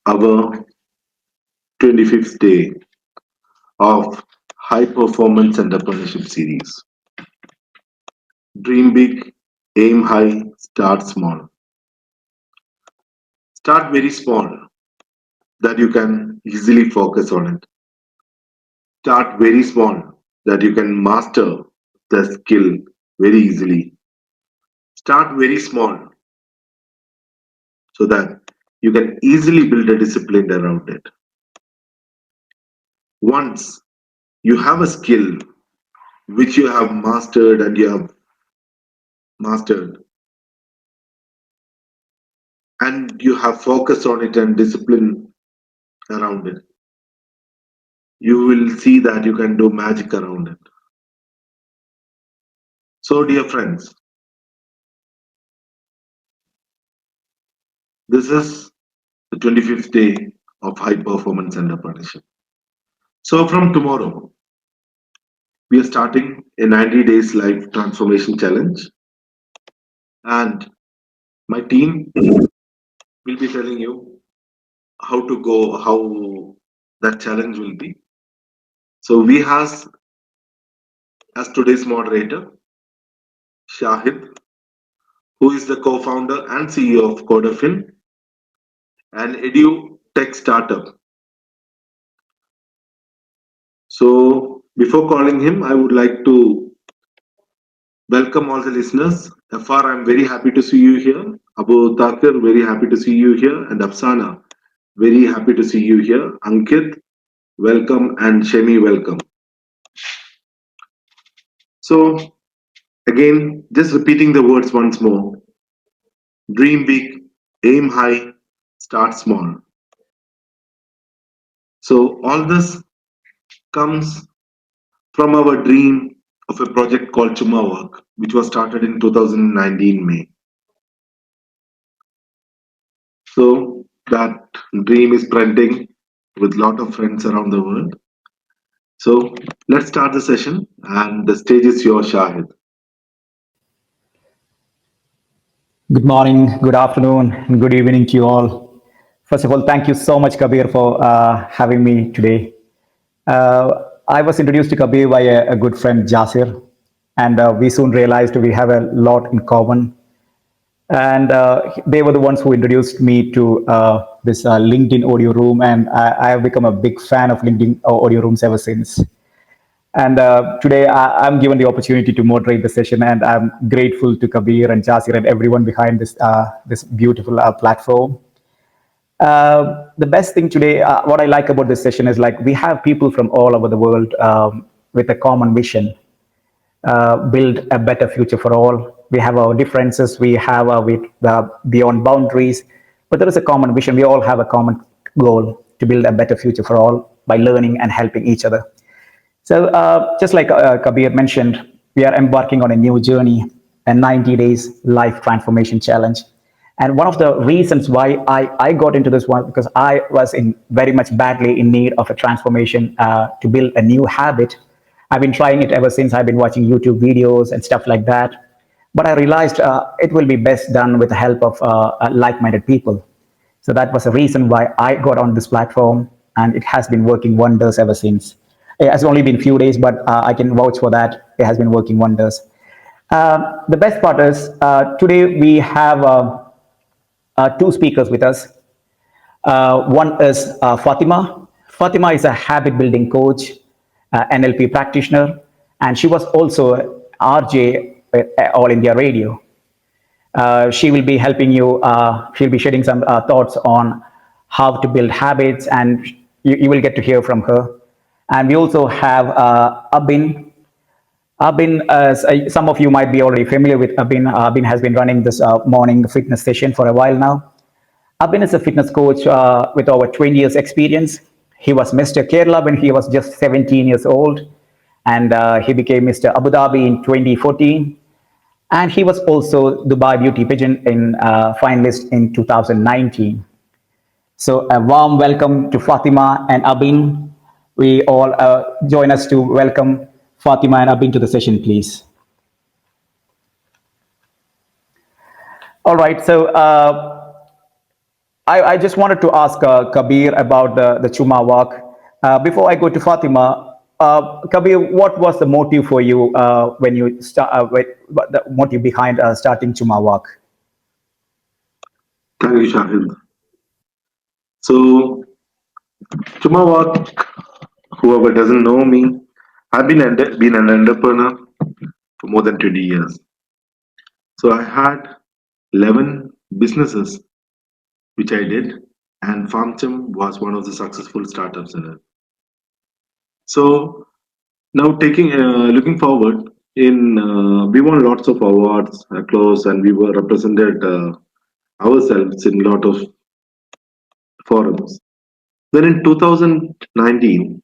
our 25th day of High Performance Entrepreneurship Series. Dream big, aim high, start small. Start very small that you can easily focus on it. Start very small that you can master the skill very easily. Start very small so that you can easily build a discipline around it. Once you have a skill which you have mastered and you have mastered and you have focus on it and discipline around it, you will see that you can do magic around it. So, dear friends, this is the 25th day of high performance entrepreneurship. So, from tomorrow, we are starting a 90 days life transformation challenge, and my team will be telling you how to go, how that challenge will be. So, we have as today's moderator Shahid, who is the co-founder and CEO of Codafin, an edu tech startup. So before calling him, I would like to welcome all the listeners. Afar, I'm very happy to see you here. Abu Takir, very happy to see you here. And Afsana, very happy to see you here. Ankit, welcome. And Shemi, welcome. So again, just repeating the words once more. Dream big, aim high, start small. So all this comes from our dream of a project called Chuma Work, which was started in 2019 May. So that dream is trending with lot of friends around the world. So let's start the session, and the stage is yours, Shahid. Good morning, good afternoon, and good evening to you all. First of all, thank you so much, Kabir, for having me today. I was introduced to Kabir by a good friend, Jasir, and we soon realized we have a lot in common. And they were the ones who introduced me to this LinkedIn audio room, and I have become a big fan of LinkedIn audio rooms ever since. And today I'm given the opportunity to moderate the session, and I'm grateful to Kabir and Jasir and everyone behind this beautiful platform. The best thing today, what I like about this session is like we have people from all over the world with a common vision, build a better future for all. We have our differences, we have with beyond boundaries, but there is a common vision. We all have a common goal to build a better future for all by learning and helping each other. So, just like Kabir mentioned, we are embarking on a new journey, a 90 days life transformation challenge. And one of the reasons why I got into this one, because I was in very much badly in need of a transformation to build a new habit. I've been trying it ever since. I've been watching YouTube videos and stuff like that. But I realized it will be best done with the help of like-minded people. So that was the reason why I got on this platform, and it has been working wonders ever since. It has only been a few days, but I can vouch for that. It has been working wonders. The best part is today we have two speakers with us. One is Fatima. Fatima is a habit building coach, NLP practitioner, and she was also RJ at All India Radio. She will be helping you, she'll be sharing some thoughts on how to build habits, and you will get to hear from her. And we also have Abin. Abin, some of you might be already familiar with Abin. Abin has been running this morning fitness session for a while now. Abin is a fitness coach with over 20 years experience. He was Mr. Kerala when he was just 17 years old, and he became Mr. Abu Dhabi in 2014. And he was also Dubai Beauty Pigeon in finalist in 2019. So a warm welcome to Fatima and Abin. We all join us to welcome Fatima and Abin to the session, please. All right, so I just wanted to ask Kabir about the Chuma walk. Before I go to Fatima, Kabir, what was the motive for you when you start? What the motive behind starting Chuma walk? Thank you, Shahid. So, Chumawat, whoever doesn't know me, I've been an entrepreneur for more than 20 years. So, I had 11 businesses which I did, and FarmChum was one of the successful startups in it. So, now looking forward, we won lots of awards across, and we were represented ourselves in a lot of forums. Then in 2019,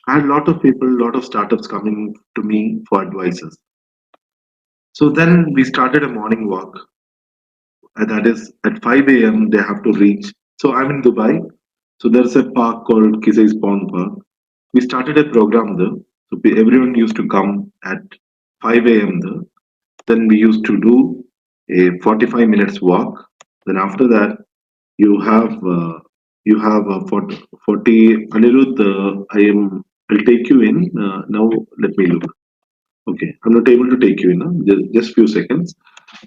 I had a lot of people, a lot of startups coming to me for advices. So then we started a morning walk, and that is at 5 a.m. they have to reach. So I'm in Dubai. So there's a park called Kisais Pond Park. We started a program there. So everyone used to come at 5 a.m. there. Then we used to do a 45 minutes walk. Then after that, you have a 40 Anirudh, I'll take you in. Now let me look. Okay, I'm not able to take you in. Just few seconds.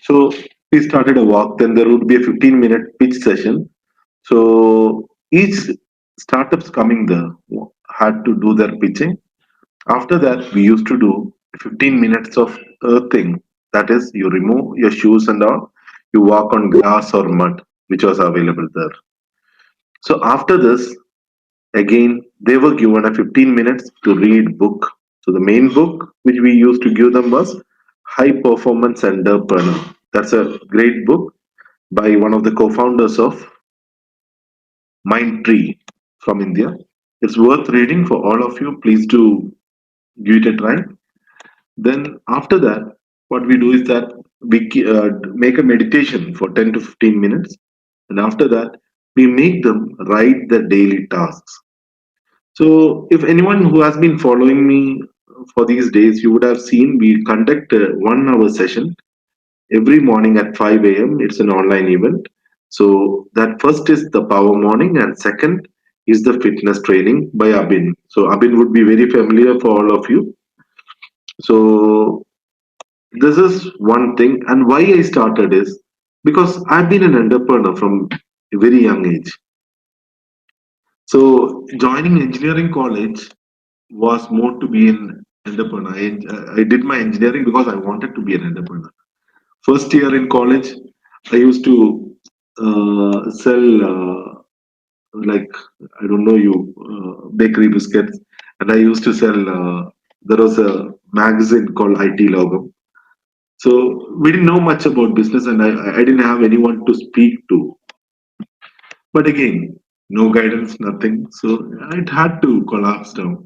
So we started a walk. Then there would be a 15-minute pitch session. So each startups coming there had to do their pitching. After that, we used to do 15 minutes of earthing. That is, you remove your shoes and all. You walk on grass or mud, which was available there. So after this, again, they were given a 15 minutes to read book. So the main book which we used to give them was High Performance Entrepreneur. That's a great book by one of the co-founders of Mindtree from India. It's worth reading for all of you. Please do give it a try. Then after that, what we do is that we make a meditation for 10 to 15 minutes, and after that, we make them write the daily tasks. So, if anyone who has been following me for these days, you would have seen we conduct a 1 hour session every morning at 5 a.m. It's an online event. So, that first is the power morning, and second is the fitness training by Abin. So, Abin would be very familiar for all of you. So, this is one thing. And why I started is because I've been an entrepreneur from a very young age. So, joining engineering college was more to be an entrepreneur. I did my engineering because I wanted to be an entrepreneur. First year in college, I used to sell like I don't know you bakery biscuits, and I used to sell. There was a magazine called IT Logo. So we didn't know much about business, and I didn't have anyone to speak to. But again, no guidance, nothing. So it had to collapse down.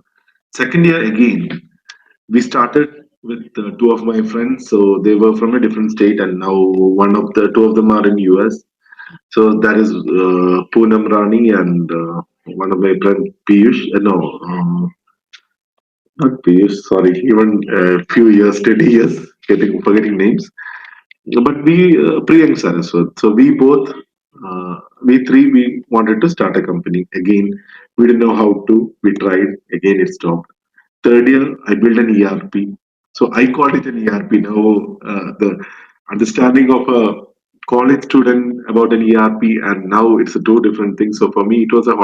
Second year again, we started with two of my friends. So they were from a different state, and now two of them are in US. So that is Poonam Rani and one of my friends Piyush. No, not Piyush. Sorry, even a few years, 20 years, forgetting names. But Priyank Saraswat. So we three, we wanted to start a company. Again, we didn't know how to. We tried. Again, it stopped. Third year, I built an ERP. So I called it an ERP. Now, the understanding of a college student about an ERP and now it's a two different things. So for me, it was a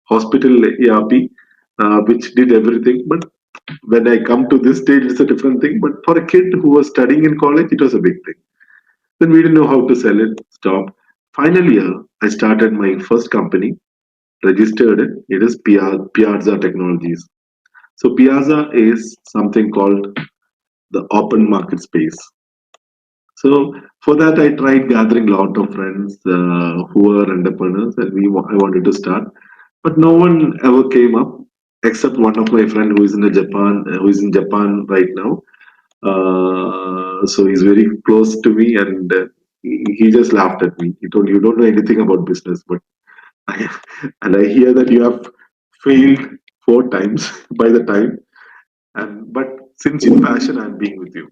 hospital ERP, which did everything. But when I come to this stage, it's a different thing. But for a kid who was studying in college, it was a big thing. Then we didn't know how to sell it, stopped. Final year, I started my first company, registered it. It is Piazza Technologies. So Piazza is something called the open market space. So for that, I tried gathering a lot of friends who were entrepreneurs, and I wanted to start, but no one ever came up except one of my friend who is in Japan right now. So he's very close to me, and he just laughed at me. He told, "You don't know anything about business, but I, and I hear that you have failed 4 times by the time." And but since your passion, I'm being with you.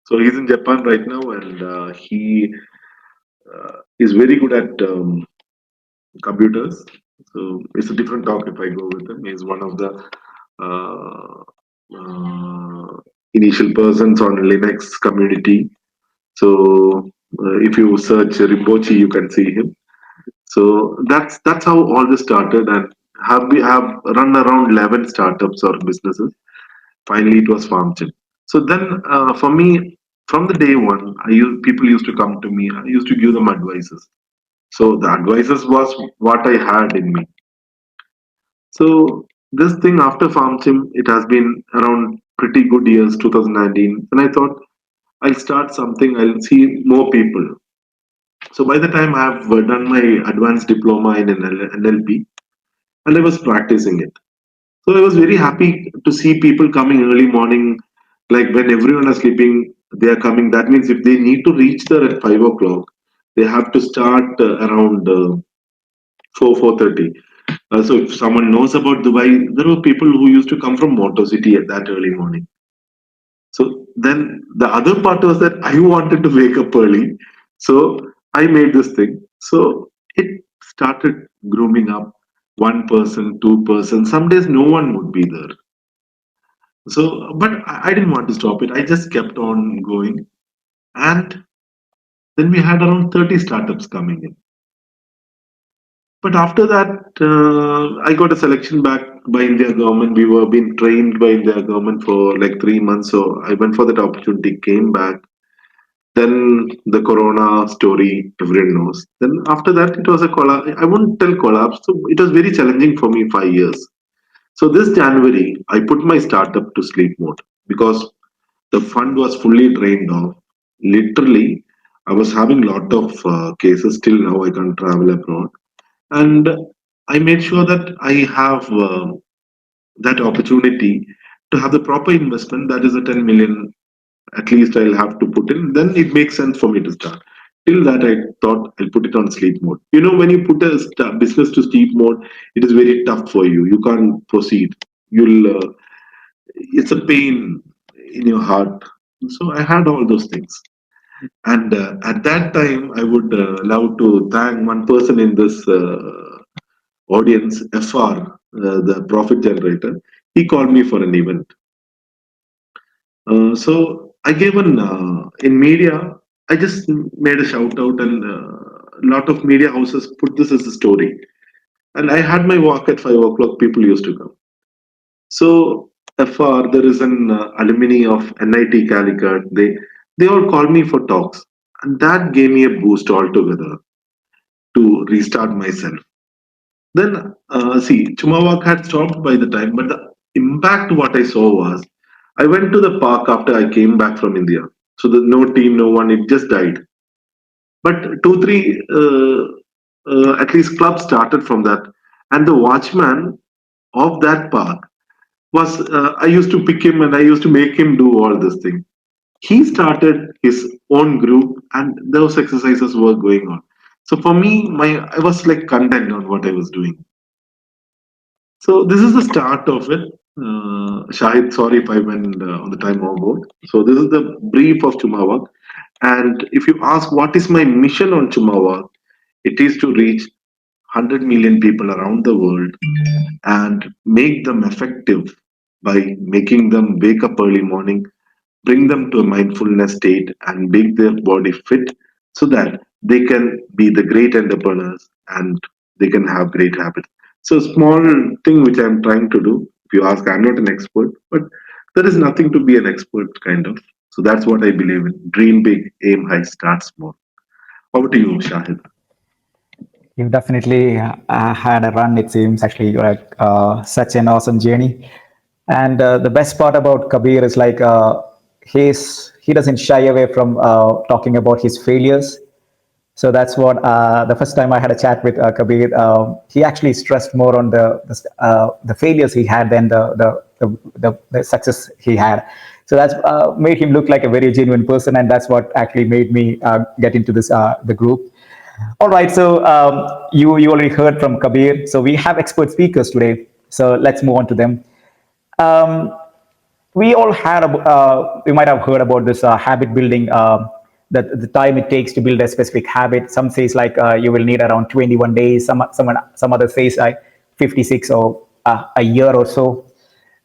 So he's in Japan right now, and he is very good at. computers. So it's a different talk if I go with him. He's one of the uh, initial persons on Linux community. So if you search Rimpoche, you can see him. So that's how all this started, and have run around 11 startups or businesses. Finally, it was FarmChip. So then, for me, from the day one, people used to come to me. I used to give them advices. So the advices was what I had in me. So this thing after FarmChip, it has been around pretty good years, 2019. And I thought I'll start something. I'll see more people. So by the time I've done my advanced diploma in NLP, and I was practicing it. So I was very happy to see people coming early morning, like when everyone is sleeping, they are coming. That means if they need to reach there at 5 o'clock, they have to start around 4:30. So if someone knows about Dubai, there were people who used to come from Motor City at that early morning. So then the other part was that I wanted to wake up early. So I made this thing. So it started grooming up, one person, two person. Some days no one would be there. So, but I didn't want to stop it. I just kept on going. And then we had around 30 startups coming in. But after that, I got a selection back by India government. We were being trained by India government for like 3 months. So I went for that opportunity, came back. Then the Corona story, everyone knows. Then after that, it was a collapse. I wouldn't tell collapse. So it was very challenging for me 5 years. So this January, I put my startup to sleep mode because the fund was fully drained off. Literally, I was having lot of cases. Till now, I can't travel abroad, and I made sure that I have that opportunity to have the proper investment. That is a 10 million at least I'll have to put in. Then it makes sense for me to start. Till that, I thought I'll put it on sleep mode. You know, when you put a business to sleep mode, it is very tough for you. You can't proceed. You'll. It's a pain in your heart. So I had all those things. And at that time, I would love to thank one person in this audience, FR, the profit generator. He called me for an event. So I gave an in media. I just made a shout out, and a lot of media houses put this as a story. And I had my walk at 5 o'clock. People used to come. So FR, there is an alumni of NIT Calicut. They all called me for talks, and that gave me a boost altogether to restart myself. Then see, Chumawak had stopped by the time, but the impact what I saw was I went to the park after I came back from India. So there's no team, no one, it just died. But two, three, at least clubs started from that. And the watchman of that park was, I used to pick him and I used to make him do all this thing. He started his own group and those exercises were going on. So for me, I was like content on what I was doing. So this is the start of it. Shahid, sorry if I went on the time overboard. So this is the brief of Chumawak. And if you ask what is my mission on Chumawak, it is to reach 100 million people around the world and make them effective by making them wake up early morning, bring them to a mindfulness state and make their body fit so that they can be the great entrepreneurs and they can have great habits. So small thing which I'm trying to do. If you ask, I'm not an expert, but there is nothing to be an expert kind of. So that's what I believe in. Dream big, aim high, start small. Over to you, Shahid. You definitely had a run, it seems. Actually, you're such an awesome journey. And the best part about Kabir is like he doesn't shy away from talking about his failures. So that's what the first time I had a chat with Kabir, he actually stressed more on the failures he had than the success he had. So that's made him look like a very genuine person, and that's what actually made me get into this the group. All right, so you already heard from Kabir. So we have expert speakers today. So let's move on to them. Um, we all had we might have heard about this habit building the time it takes to build a specific habit. Some says like you will need around 21 days. Some other says like 56 or a year or so.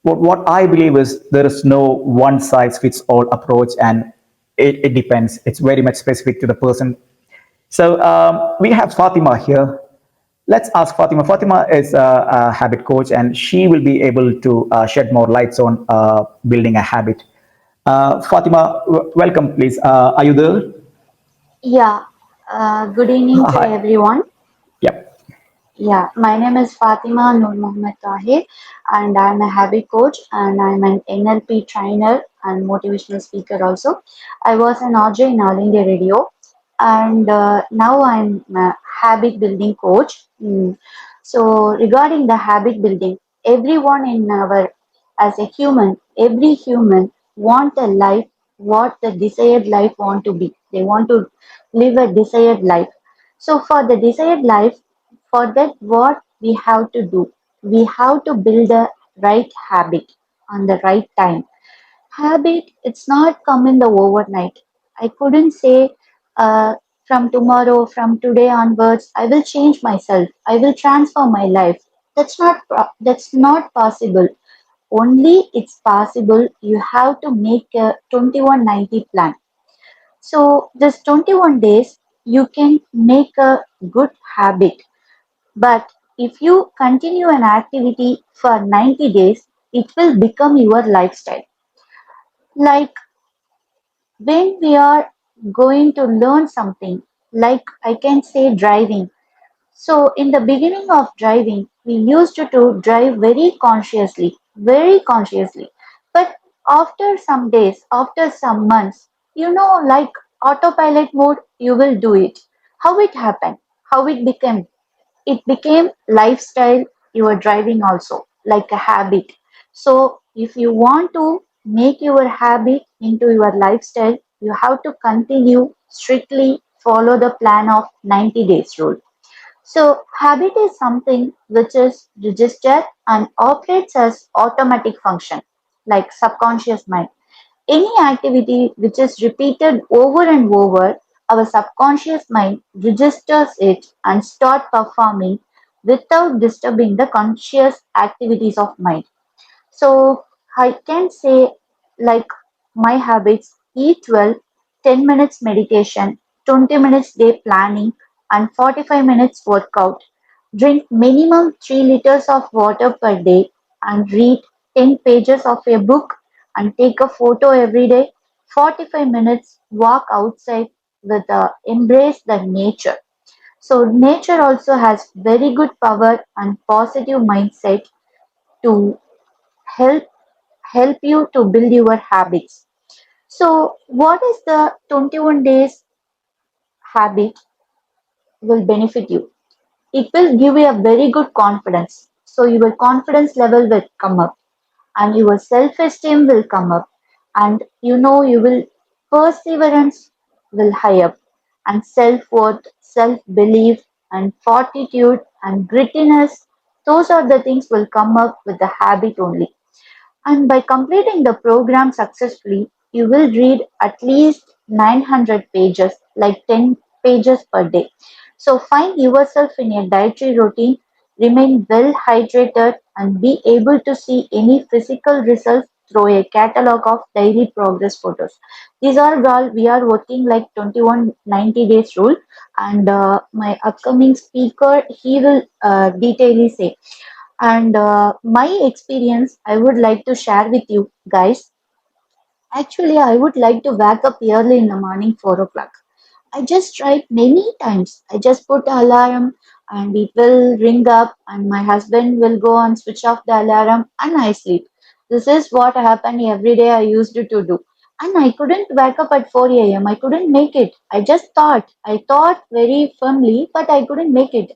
What I believe is there is no one size fits all approach, and it depends. It's very much specific to the person. So we have Fatima here. Let's ask Fatima. Fatima is a habit coach, and she will be able to shed more lights on building a habit. Fatima, welcome, please. Are you there? Yeah, good evening to Hi. everyone. Yep. Yeah, my name is Fatima Noor Mohammed Tahir, and I'm a habit coach and I'm an NLP trainer and motivational speaker also. I was an RJ in All India Radio, and now I'm a habit building coach. So, regarding the habit building, everyone in our, as a human, every human want a life, what the desired life want to be. They want to live a desired life. So, for the desired life, for that, what we have to do? We have to build a right habit on the right time. Habit, it's not come in the overnight. I couldn't say from tomorrow, from today onwards, I will change myself. I will transform my life. That's not possible. Only it's possible. You have to make a 2190 plan. So this 21 days, you can make a good habit, but if you continue an activity for 90 days, it will become your lifestyle. Like when we are going to learn something, like I can say driving. So in the beginning of driving, we used to drive very consciously. But after some days, after some months, like autopilot mode, you will do it. How it happened? How it became? It became lifestyle. You are driving also like a habit. So if you want to make your habit into your lifestyle, you have to continue strictly follow the plan of 90 days rule. So habit is something which is registered and operates as automatic function like subconscious mind. Any activity which is repeated over and over, our subconscious mind registers it and start performing without disturbing the conscious activities of mind. So I can say like my habits eat well, 10 minutes meditation, 20 minutes day planning and 45 minutes workout. Drink minimum 3 liters of water per day and read 10 pages of a book and take a photo every day. 45 minutes walk outside with embrace the nature. So nature also has very good power and positive mindset to help help you to build your habits. So, what is the 21 days habit will benefit you? It will give you a very good confidence. So, your confidence level will come up and your self esteem will come up, and you will perseverance will high up, and self worth, self belief, and fortitude and grittiness. Those are the things will come up with the habit only. And by completing the program successfully, you will read at least 900 pages, like 10 pages per day. So find yourself in a dietary routine, remain well hydrated, and be able to see any physical results through a catalog of daily progress photos. These are all we are working like 2190 days rule, and my upcoming speaker he will detailedly say. And my experience, I would like to share with you guys. Actually, I would like to wake up early in the morning, 4 o'clock. I just tried many times. I just put the alarm and it will ring up, and my husband will go and switch off the alarm, and I sleep. This is what happened every day I used to do. And I couldn't wake up at 4 a.m. I couldn't make it. I thought very firmly, but I couldn't make it.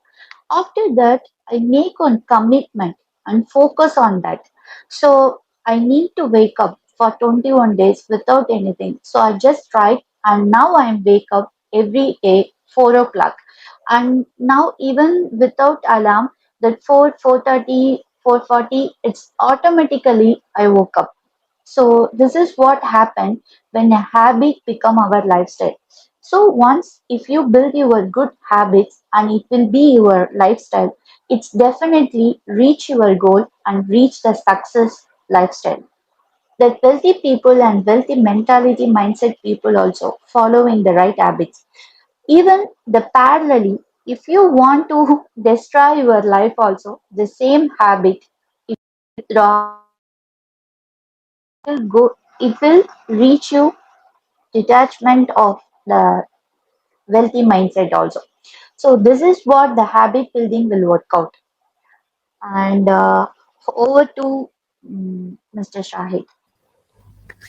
After that, I make one commitment and focus on that. So I need to wake up for 21 days without anything. So I just tried, and now I wake up every day 4 o'clock. And now even without alarm, that 4, 4:30, 4:40, it's automatically I woke up. So this is what happened when a habit become our lifestyle. So once if you build your good habits and it will be your lifestyle, it's definitely reach your goal and reach the success lifestyle. That wealthy people and wealthy mentality mindset people also following the right habits. Even the parallelly, if you want to destroy your life also, the same habit, if you wrong habit, it will go, it will reach you detachment of the wealthy mindset also. So this is what the habit building will work out. And over to Mr. Shahid.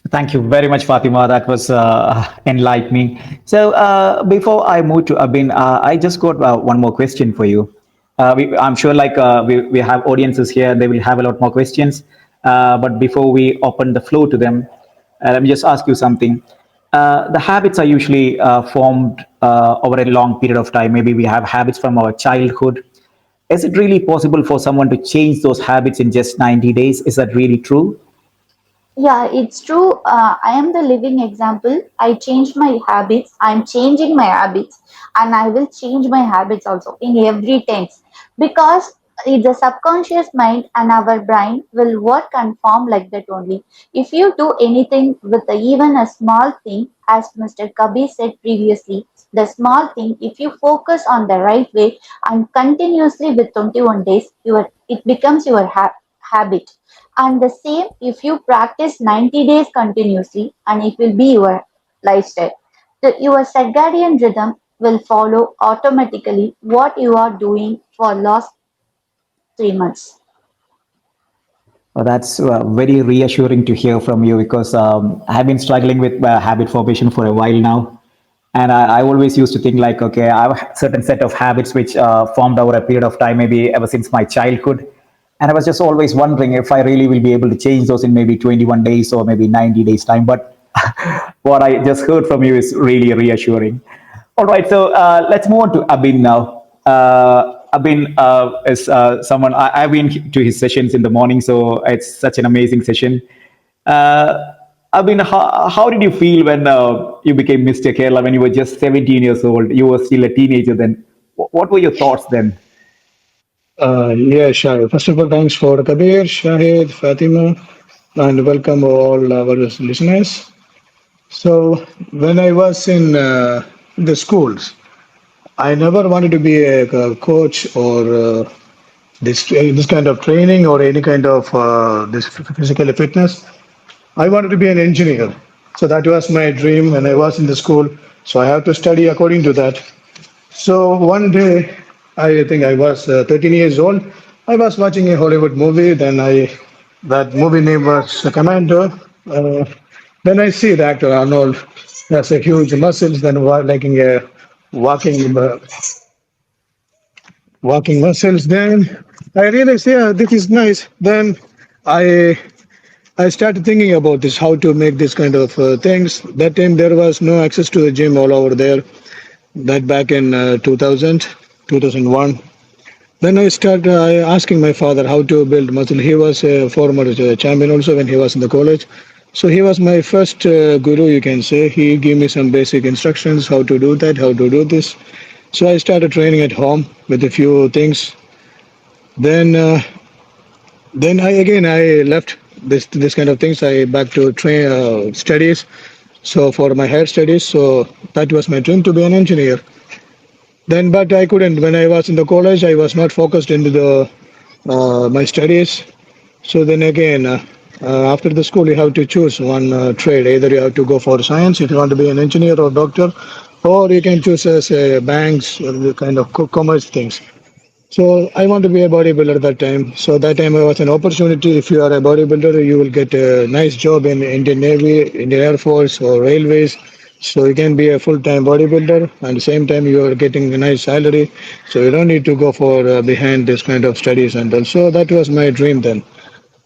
Thank you very much, Fatima. That was enlightening. So, before I move to Abin, I just got one more question for you. I'm sure, like we have audiences here, they will have a lot more questions. But before we open the floor to them, let me just ask you something. The habits are usually formed over a long period of time. Maybe we have habits from our childhood. Is it really possible for someone to change those habits in just 90 days? Is that really true? Yeah, it's true. I am the living example. I changed my habits. I'm changing my habits, and I will change my habits also in every tense because it's the subconscious mind and our brain will work and form like that only. If you do anything with even a small thing, as Mr. Kabir said previously, the small thing, if you focus on the right way and continuously with 21 days, your it becomes your habit. And the same if you practice 90 days continuously and it will be your lifestyle. Your circadian rhythm will follow automatically what you are doing for last 3 months. That's very reassuring to hear from you because I have been struggling with habit formation for a while now. And I always used to think like, okay, I have a certain set of habits which formed over a period of time, maybe ever since my childhood. And I was just always wondering if I really will be able to change those in maybe 21 days or maybe 90 days time. But what I just heard from you is really reassuring. All right, so let's move on to Abin now. Abin is someone I've been to his sessions in the morning, so it's such an amazing session. Uh, Abin, how did you feel when you became Mr. Kerala when you were just 17 years old? You were still a teenager then. What were your thoughts then? Yeah, Shahid. First of all, thanks for Kabir, Shahid, Fatima, and welcome all our listeners. So, when I was in the schools, I never wanted to be a coach or this kind of training or any kind of this physical fitness. I wanted to be an engineer. So that was my dream when I was in the school. So I have to study according to that. So one day, I think I was 13 years old. I was watching a Hollywood movie. That movie name was Commando. Uh, then I see the actor Arnold has a huge muscles. Then like a walking, walking muscles. Then I realized, yeah, this is nice. Then I I started thinking about this, how to make this kind of things. That time there was no access to a gym all over there. That back in 2000, 2001. Then I started asking my father how to build muscle. He was a former champion also when he was in the college. So he was my first guru, you can say. He gave me some basic instructions how to do that, how to do this. So I started training at home with a few things. Then, I left this kind of things. I back to train studies. So for my higher studies, so that was my dream to be an engineer. Then, but I couldn't. When I was in the college, I was not focused into the my studies. So then again, after the school, you have to choose one trade. Either you have to go for science if you want to be an engineer or doctor, or you can choose as banks or the kind of commerce things. So I want to be a bodybuilder that time. So that time I was an opportunity. If you are a bodybuilder, you will get a nice job in Indian Navy, Indian Air Force, or railways. So you can be a full-time bodybuilder, and the same time you are getting a nice salary. So you don't need to go for behind this kind of studies and all. So that was my dream then.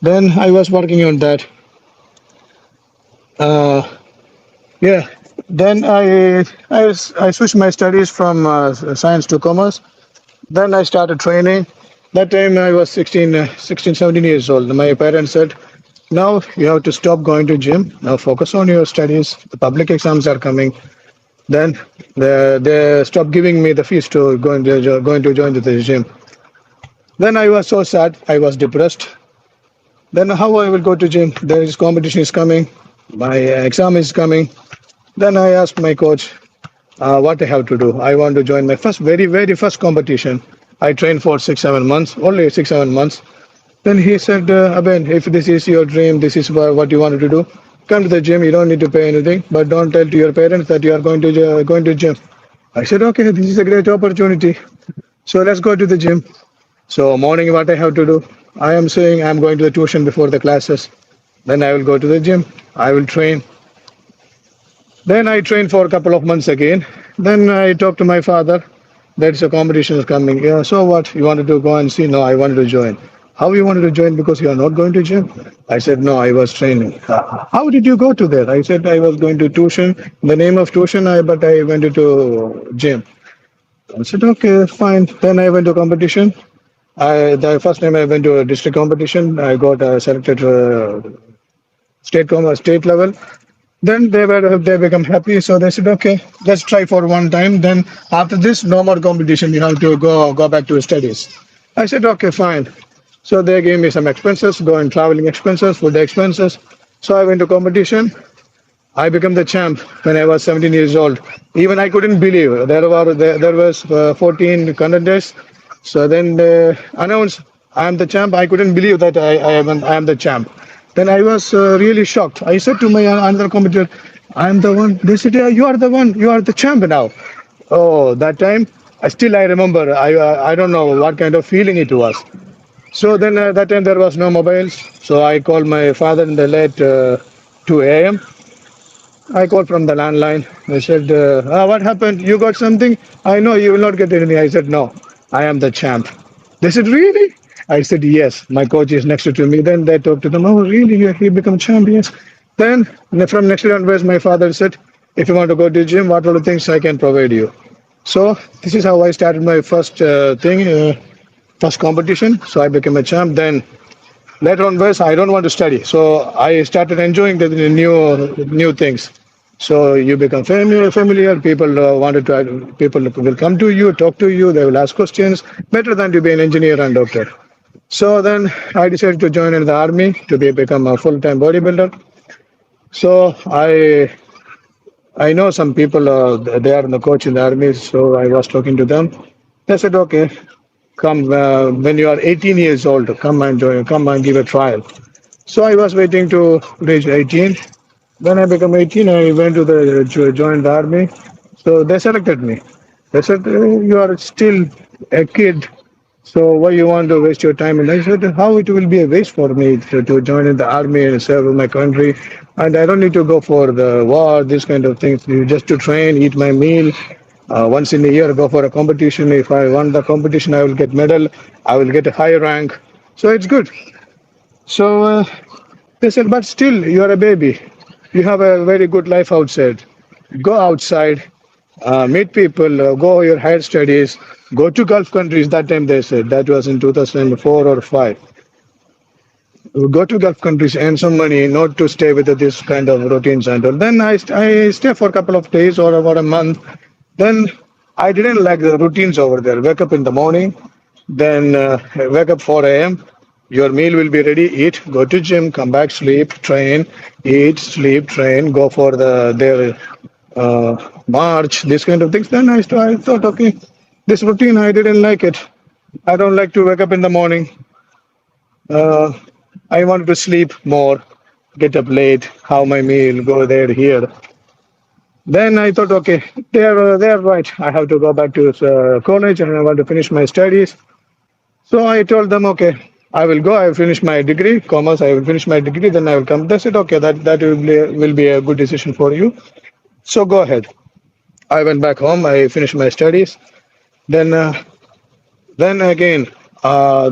Then I was working on that. Uh, yeah. Then I switched my studies from science to commerce. Then I started training. That time I was 16, 17 years old. My parents said, now you have to stop going to gym. Now focus on your studies. The public exams are coming. Then they stopped giving me the fees to going to join the gym. Then I was so sad. I was depressed. Then how I will go to gym? There is competition is coming. My exam is coming. Then I asked my coach what I have to do. I want to join my very first competition. I trained for 6 7 months, only 6 7 months. Then he said, Aben, if this is your dream, this is what you wanted to do, come to the gym. You don't need to pay anything, but don't tell to your parents that you are going to gym. I said, okay, this is a great opportunity. So let's go to the gym. So morning, what I have to do? I am saying I'm going to the tuition before the classes. Then I will go to the gym. I will train. Then I trained for a couple of months again. Then I talked to my father. There's a competition is coming. Yeah, so what? You wanted to go and see? No, I wanted to join. How you wanted to join because you are not going to gym? I said, no, I was training. How did you go to there? I said, I was going to tuition. In the name of tuition, but I went to gym. I said, okay, fine. Then I went to competition. The first time I went to a district competition, I got selected state level. Then they become happy, so they said, okay, let's try for one time. Then after this, no more competition. You have to go back to studies. I said, okay, fine. So they gave me some expenses, going traveling expenses, food expenses. So I went to competition. I became the champ when I was 17 years old. Even I couldn't believe there was 14 contenders. So then they announced I am the champ. I couldn't believe that I am the champ. Then I was really shocked. I said to my another competitor, I am the one. They said, yeah, you are the one. You are the champ now. Oh, that time I remember. I don't know what kind of feeling it was. So then that time there was no mobiles. So I called my father in the late 2 a.m. I called from the landline. They said, what happened? You got something? I know you will not get anything. I said, no, I am the champ. They said, really? I said, yes. My coach is next to me. Then they talked to them, oh, really? He become champions. Then from next day onwards, my father said, if you want to go to gym, what are the things I can provide you? So this is how I started my first competition. So I became a champ. Then later on was I don't want to study, so I started enjoying the new things. So you become familiar. People wanted to. People will come to you, talk to you. They will ask questions. Better than to be an engineer and doctor. So then I decided to join in the army to become a full-time bodybuilder. So I know some people. They are in the coach in the army. So I was talking to them. They said, okay, come when you are 18 years old, come and join. Come and give a trial. So I was waiting to reach 18. When I became 18, I went to join the army. So they selected me. They said, you are still a kid. So why you want to waste your time? And I said, how it will be a waste for me to join in the army and serve my country. And I don't need to go for the war, this kind of things. Just to train, eat my meal. Once in a year, go for a competition. If I won the competition, I will get medal. I will get a high rank. So it's good. So they said, but still, you are a baby. You have a very good life outside. Go outside, meet people, go your higher studies, go to Gulf countries. That time they said that was in 2004 or 5. Go to Gulf countries, earn some money, not to stay with this kind of routines and all. Then I stay for a couple of days or about a month. Then I didn't like the routines over there. Wake up in the morning, then wake up 4 a.m. Your meal will be ready. Eat, go to gym, come back, sleep, train, eat, sleep, train, go for their march, this kind of things. Then I thought, okay, this routine I didn't like it. I don't like to wake up in the morning. Uh, I wanted to sleep more, get up late, have my meal, go there, here. Then I thought, okay, they are right. I have to go back to college and I want to finish my studies. So I told them, okay, I will go. I will finish my degree, commerce. I will finish my degree. Then I will come. They said, okay, that will be a good decision for you. So go ahead. I went back home. I finished my studies. Then again,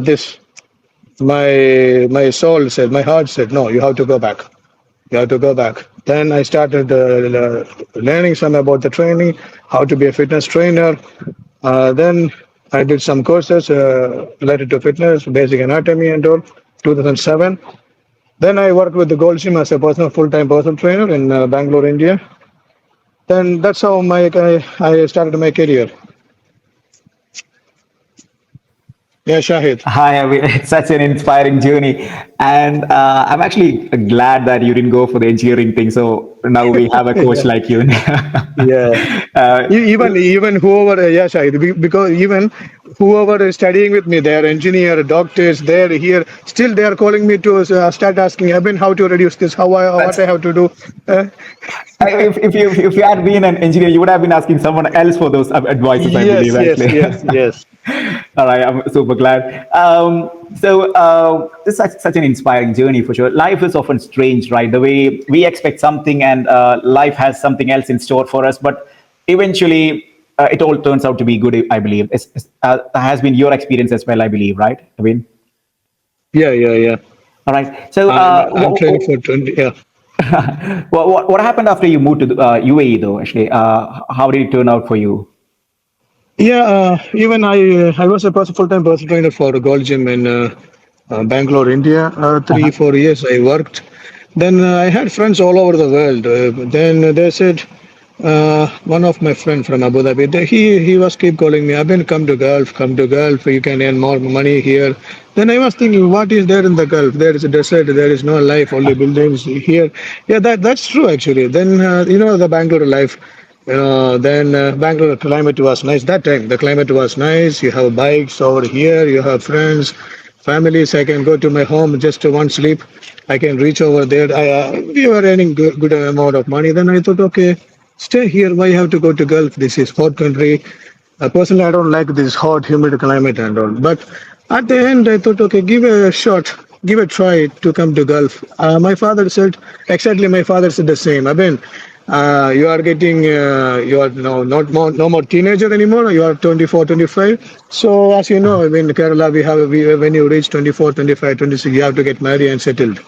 this my soul said, my heart said, no, you have to go back. You have to go back. Then I started learning some about the training, how to be a fitness trainer. Then I did some courses related to fitness, basic anatomy and all, 2007. Then I worked with the Gold Gym as a personal full-time personal trainer in Bangalore, India. Then that's how I started my career. Yeah, Shahid. Hi, it's such an inspiring journey, and I'm actually glad that you didn't go for the engineering thing. So now we have a coach Yeah. like you. Yeah. uh, Even whoever, yeah, Shahid, because even whoever is studying with me, they are engineer, doctors, they're here. Still, they are calling me to start asking, Abin, how to reduce this, what that's I have to do. Uh, if you had been an engineer, you would have been asking someone else for those advices, I believe, yes, yes, actually. yes, yes. All right, I'm super glad. This is such an inspiring journey for sure. Life is often strange, right? The way we expect something and life has something else in store for us, but eventually it all turns out to be good, I believe. Has been your experience as well, I believe, right? I mean, Yeah, yeah, yeah. all right. So, I'm training for 20. Yeah. what happened after you moved to the, UAE, though? Actually, how did it turn out for you? Yeah, even I was a full-time personal trainer for a Gold Gym in Bangalore, India. 3 4 years I worked. Then I had friends all over the world. Then they said, one of my friend from Abu Dhabi, he was keep calling me. I've been come to Gulf, come to Gulf. You can earn more money here. Then I was thinking, what is there in the Gulf? There is a desert. There is no life, only buildings here. Yeah, that's true actually. Then the Bangalore life. Then Bangalore climate was nice. That time the climate was nice. You have bikes over here. You have friends, families. I can go to my home just to one sleep. I can reach over there. We were earning good amount of money. Then I thought, okay, stay here. Why have to go to Gulf? This is hot country. Personally, I don't like this hot, humid climate and all. But at the end, I thought, okay, give a shot, give a try to come to Gulf. My father said, exactly, my father said the same. I mean, you are getting, you are no more teenager anymore. You are 24, 25. So as you know, in Kerala, when you reach 24, 25, 26, you have to get married and settled.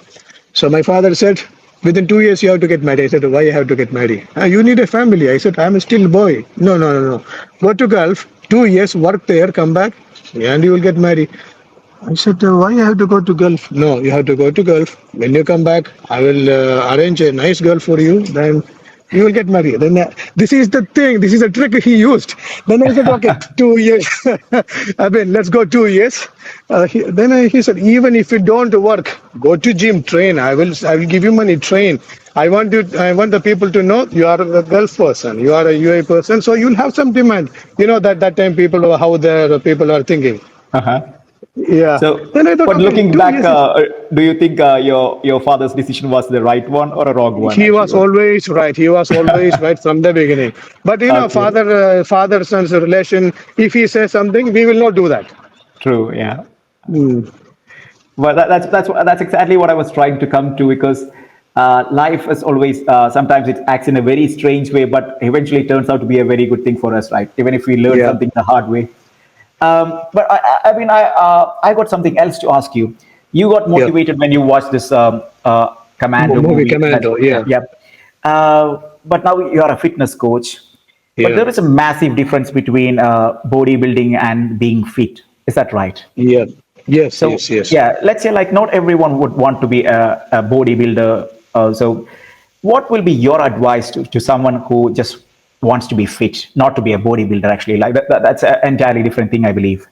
So my father said, within 2 years you have to get married. I said, why you have to get married? You need a family. I said, I'm still a boy. No, no, no, no. Go to Gulf, 2 years, work there, come back, and you will get married. I said, why you have to go to Gulf? No, you have to go to Gulf. When you come back, I will arrange a nice girl for you. Then you will get married. Then this is the thing. This is a trick he used. Then I said, okay, 2 years. I mean, let's go 2 years. He said, even if you don't work, go to gym, train. I will give you money, train. I want the people to know you are a Gulf person. You are a UA person. So you'll have some demand. That time people, how the people are thinking. Uh-huh. Yeah. So, Then I thought, but okay, looking two back, years. do you think your father's decision was the right one or a wrong one? He Actually, was always right. He was always right from the beginning. But okay, father son's relation. If he says something, we will not do that. true, yeah. Mm. Well, that's exactly what I was trying to come to because life is always sometimes it acts in a very strange way, but eventually turns out to be a very good thing for us, right? Even if we learn Yeah. something the hard way. But I mean, I got something else to ask you. You got Yeah. motivated when you watched this Commando Movie movie. Commando. Yeah, Yeah. yeah. But now you are a fitness coach. But Yeah. there is a massive difference between bodybuilding and being fit. Is that right? Yeah. Yes. So Yes. Yes. yeah, let's say like not everyone would want to be a bodybuilder. So what will be your advice to someone who just wants to be fit, not to be a bodybuilder? Actually, like that's an entirely different thing, I believe.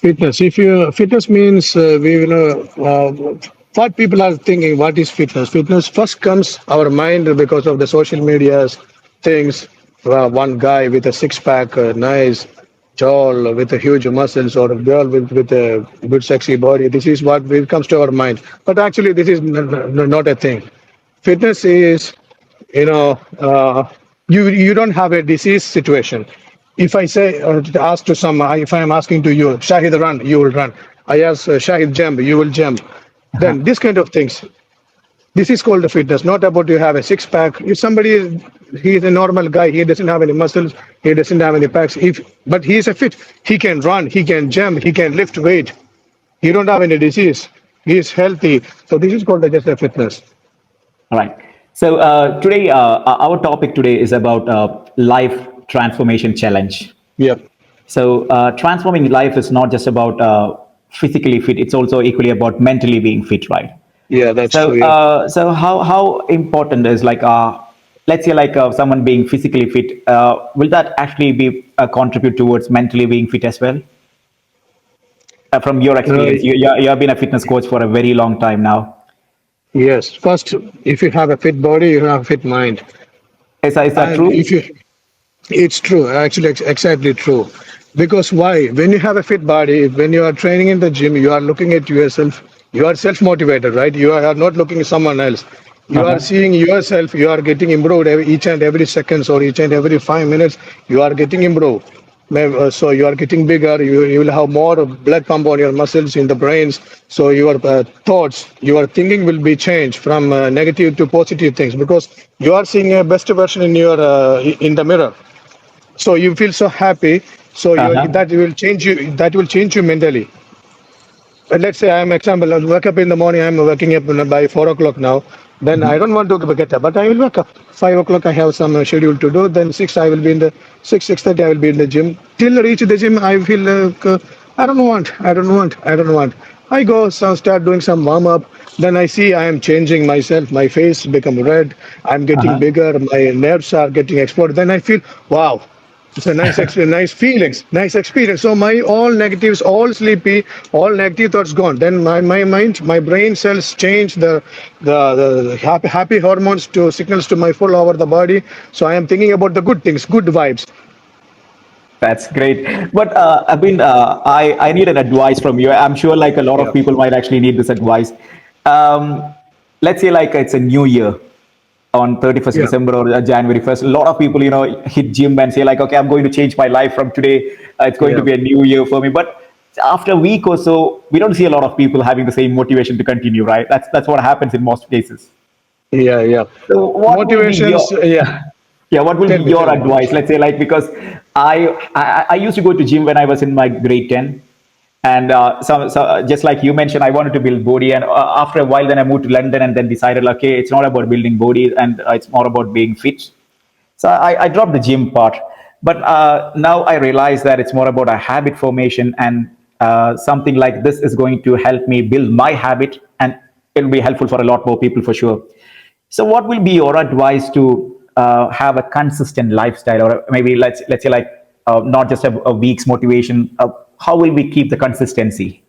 Fitness. If you fitness means what people are thinking. What is fitness? Fitness first comes our mind because of the social media's things. One guy with a six pack, nice, tall, with a huge muscles, or a girl with a good sexy body. This is what comes to our mind. But actually, this is not a thing. Fitness is you know, you don't have a disease situation. If I say, ask to some, if I am asking to you, Shahid run, you will run. I ask Shahid jump, you will jump. Uh-huh. Then this kind of things. This is called the fitness, not about you have a six pack. If somebody he is a normal guy, he doesn't have any muscles, he doesn't have any packs. But he is a fit, he can run, he can jump, he can lift weight. He don't have any disease. He is healthy. So this is called just a fitness. All right. So today, our topic today is about life transformation challenge. Yeah. So transforming life is not just about physically fit; it's also equally about mentally being fit, right? Yeah, that's So, true. Yeah. how important is like let's say like someone being physically fit? Will that actually be contribute towards mentally being fit as well? From your Uh, experience, you have been a fitness coach for a very long time now. yes. First, if you have a fit body, you have a fit mind. Is that And if true? you It's true, actually, exactly true. Because why? When you have a fit body, when you are training in the gym, you are looking at yourself, you are self motivated, right? You are not looking at someone else. You are Uh-huh. seeing yourself, you are getting improved each and every seconds or each and every 5 minutes, you are getting improved. So you are getting bigger, you will have more blood pump on your muscles in the brains. So your thoughts, your thinking will be changed from negative to positive things because you are seeing a best version in your in the mirror, so you feel so happy, so you Uh-huh. that will change you mentally. Let's say I'm example, I wake up in the morning, I'm waking up by 4 o'clock now, then I don't want to get up, but I will wake up 5 o'clock. I have some schedule to do, then 6 I will be in the 6:30 I will be in the gym till I reach the gym. I feel I don't want. I go, so start doing some warm up, then I see I am changing myself, my face become red, I'm getting Uh-huh. bigger, my nerves are getting exploded, then I feel wow, it's a nice experience, nice feelings, nice experience. So my all negatives, all sleepy, all negative thoughts gone. Then my mind, my brain cells change the happy hormones to signals to my full over the body. So I am thinking about the good things, good vibes. That's great. But I mean, I need an advice from you. I'm sure like a lot Yeah, of people might actually need this advice. Let's say like it's a new year on 31st yeah, December or January 1st. A lot of people, hit gym and say like, okay, I'm going to change my life from today. It's going to yeah, be a new year for me. But after a week or so, we don't see a lot of people having the same motivation to continue, right? That's what happens in most cases. yeah. So what will be Motivations, your yeah. yeah, what will be Tell your me. advice? Let's say like because I used to go to gym when I was in my grade 10, and just like you mentioned, I wanted to build body, and after a while, then I moved to London, and then decided, okay, it's not about building body, and it's more about being fit. So I dropped the gym part, but now I realize that it's more about a habit formation, and something like this is going to help me build my habit, and it'll be helpful for a lot more people for sure. So, what will be your advice to have a consistent lifestyle, or maybe let's say like not just a week's motivation? How will we keep the consistency?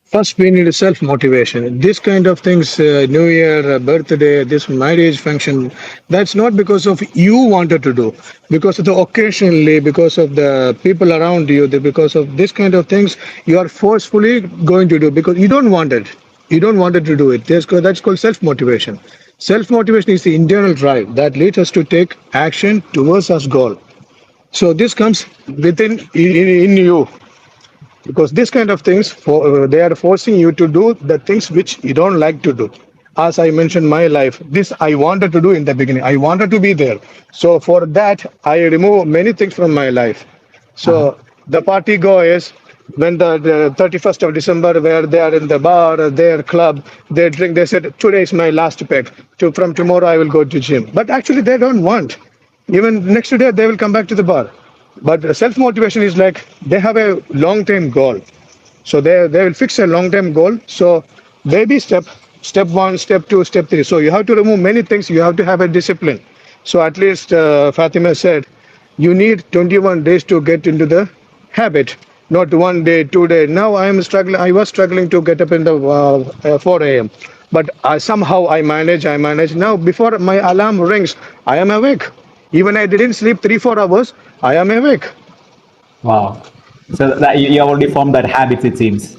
First, we need self motivation. This kind of things, New Year, birthday, this marriage function, that's not because of you wanted to do, because of the occasionally, because of the people around you, because of this kind of things, you are forcefully going to do because you don't want it. You don't want it to do it. That's called self motivation. Self motivation is the internal drive that leads us to take action towards our goal. So this comes within in you, because this kind of things they are forcing you to do the things which you don't like to do. As I mentioned my life, this I wanted to do in the beginning, I wanted to be there, so for that I remove many things from my life. Uh-huh. So the party goers, when the 31st of December, where they are in the bar, their club, they drink, they said today is my last peg, from tomorrow I will go to gym, but actually they don't want. Even next day they will come back to the bar. But self motivation is like they have a long term goal. So they will fix a long term goal. So baby step one, step two, step three. So you have to remove many things. You have to have a discipline. So at least Fatima said, you need 21 days to get into the habit, not 1 day, 2 day. Now I am struggling. I was struggling to get up in the 4 a.m. But somehow I manage. I manage. Now before my alarm rings, I am awake. Even I didn't sleep 3 4 hours, I am awake. Wow. So that you already formed that habit, it seems.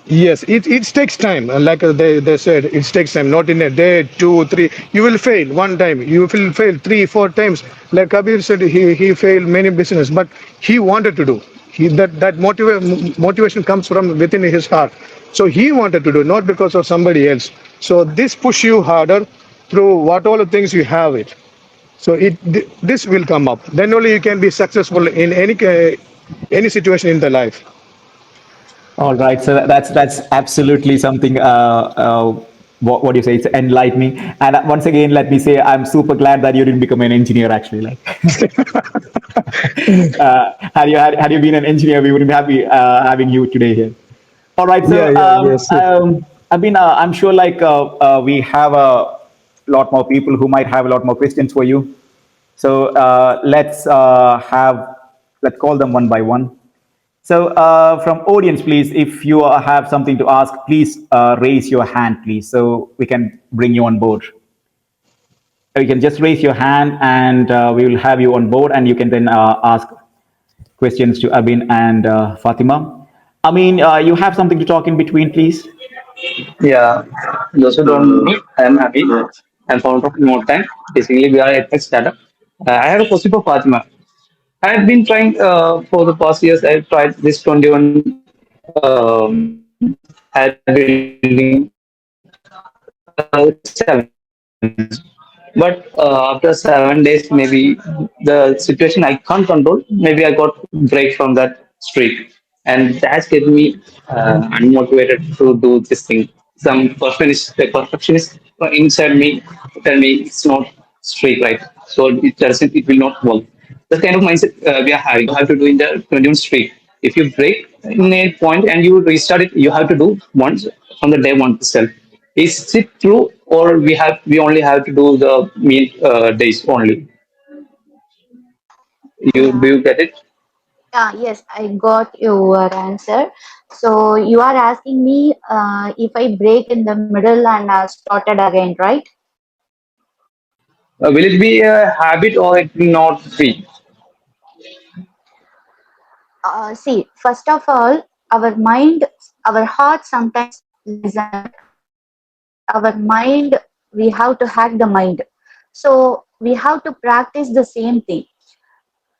Yes, it takes time. Like they said, it takes time. Not in a day, two, three. You will fail one time. You will fail three, four times. Like Kabir said, he failed many business, but he wanted to do. Motivation comes from within his heart. So he wanted to do, not because of somebody else. So this push you harder through what all the things you have it. So this will come up. Then only you can be successful in any situation in the life. All right. So that's absolutely something. What do you say? It's enlightening. And once again, let me say I'm super glad that you didn't become an engineer. Actually, like had you been an engineer, we wouldn't be happy having you today here. All right. Yeah, So yeah, yes. I mean, I'm sure like we have a lot more people who might have a lot more questions for you. So let's call them one by one. So from audience, please, if you have something to ask, please raise your hand, please, so we can bring you on board. You can just raise your hand, and we will have you on board, and you can then ask questions to Abin and Fatima. I mean, you have something to talk in between, please. Yeah, those who don't know Uh, me, I am Abhi. uh, I'm founder of More Time. Basically, we are a tech startup. I have a question for Fatima. I've been trying for the past years. I've tried this 21 habit building challenge. But after 7 days, maybe the situation I can't control. Maybe I got break from that streak, and that's getting me unmotivated to do this thing. Some perfectionist inside me tell me it's not streak right, so it doesn't, it will not work. The kind of mindset we are having. You have to do in the 21 streak. If you break in a point and you restart it, you have to do once from the day one itself. Is it true, or we only have to do the mean days only? You Yeah. do you get it? Yes, I got your answer. So you are asking me if I break in the middle and started again, right? Will it be a habit or it will not be? See, first of all, our mind, our heart sometimes listen, but our mind, we have to hack the mind. So we have to practice the same thing.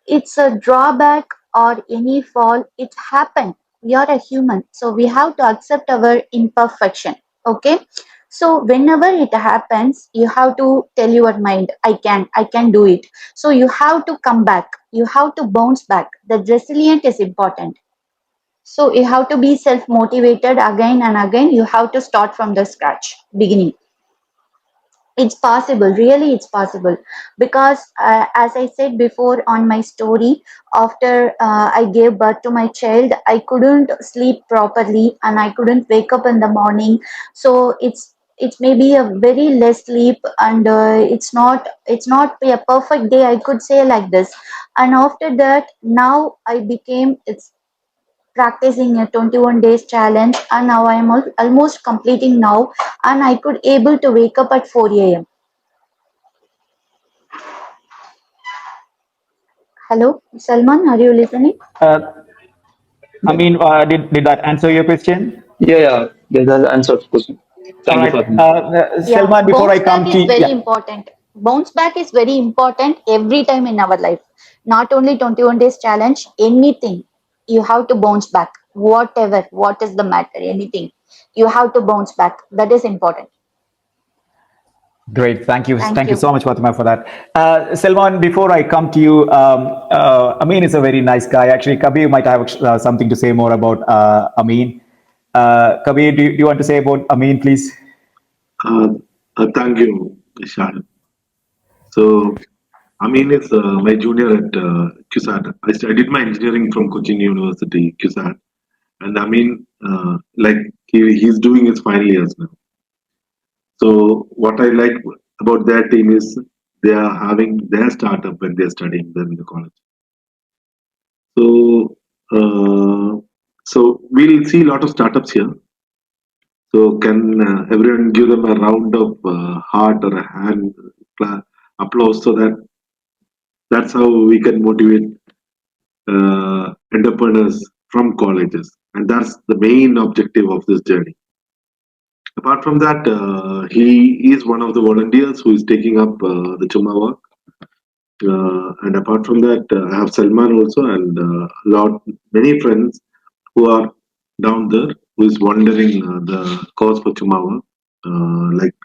It's a drawback or any fall, it happened. We are a human, so we have to accept our imperfection. Okay, so whenever it happens, you have to tell your mind, I can do it. So you have to come back, you have to bounce back. The resilient is important. So you have to be self motivated again and again. You have to start from the scratch beginning. It's possible, really, it's possible. Because as I said before on my story, after I gave birth to my child, I couldn't sleep properly and I couldn't wake up in the morning. So it's maybe a very less sleep, and it's not a perfect day, I could say like this. And after that, now I became it's practicing a 21 days challenge, and now I am almost completing now, and I could able to wake up at 4 a.m. Hello, Salman, are you listening? Uh, I mean, did that answer your question? Yeah, yeah. That's the answer to the question. All Thank you, right, Fatima. Yeah, Selman. Before I bounce back come to is very yeah, important. Bounce back is very important every time in our life. Not only 21 days challenge, anything. You have to bounce back. Whatever, what is the matter, anything. You have to bounce back. That is important. great. Thank Thank you you. so much, Fatima, for that. Selman, before I come to you, Amin is a very nice guy. Actually, Kabir might have something to say more about Amin. Kabir, do you want to say about Amin, please? uh, Thank you, Ishad. So, Amin is my junior at CUSAT. I did my engineering from Cochin University, CUSAT. And Amin, like, he's doing his final years now. So, what I like about their team is they are having their startup when they're studying then in the college. So, we'll see a lot of startups here. So, can everyone give them a round of heart or a hand applause so that that's how we can motivate entrepreneurs from colleges, and that's the main objective of this journey. Apart from that, he is one of the volunteers who is taking up the Chuma work. And apart from that, I have Salman also, and many friends who are down there who is wondering the cause for Chuma work. Like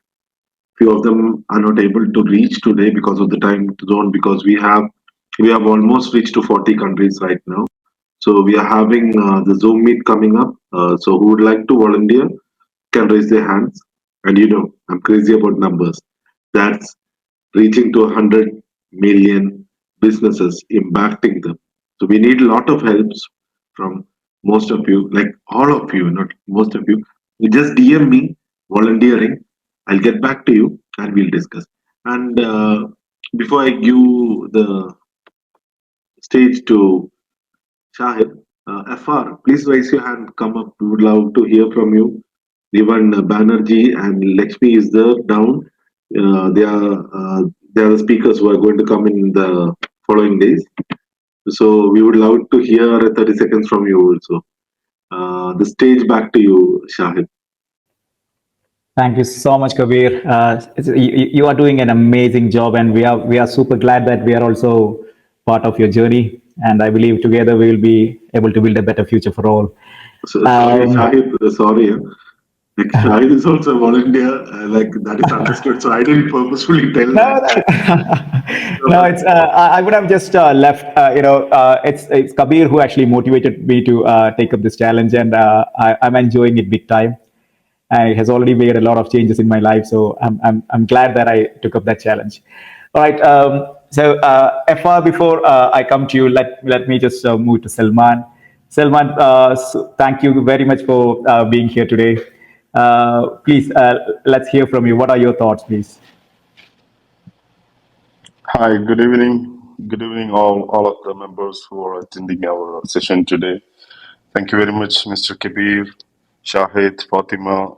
few of them are not able to reach today because of the time zone, because we have almost reached to 40 countries right now. So we are having the Zoom meet coming up. So who would like to volunteer can raise their hands. And I'm crazy about numbers. That's reaching to 100 million businesses, impacting them. So we need a lot of helps from most of you, like all of you, not most of you. You just DM me volunteering. I'll get back to you and we'll discuss. And before I give the stage to Shahid, FR, please raise your hand, come up. We would love to hear from you. Even Banerjee and Lakshmi is there down. They are the speakers who are going to come in the following days. So we would love to hear 30 seconds from you also. The stage back to you, Shahid. Thank you so much, Kabir. You are doing an amazing job, and we are super glad that we are also part of your journey. And I believe together we will be able to build a better future for all. So, sorry, Um, Shahid. Sorry. Like Shahid is also a volunteer. Like that is understood. So I didn't purposefully tell no, that. no, So, it's I would have just left. It's Kabir who actually motivated me to take up this challenge, and I'm enjoying it big time. It has already made a lot of changes in my life, so I'm glad that I took up that challenge. All right. FR, before I come to you, let me just move to Salman. Salman, thank you very much for being here today. Please, let's hear from you. What are your thoughts, please? Hi, good evening. Good evening, all of the members who are attending our session today. Thank you very much, Mr. Kabir, Shahid, Fatima,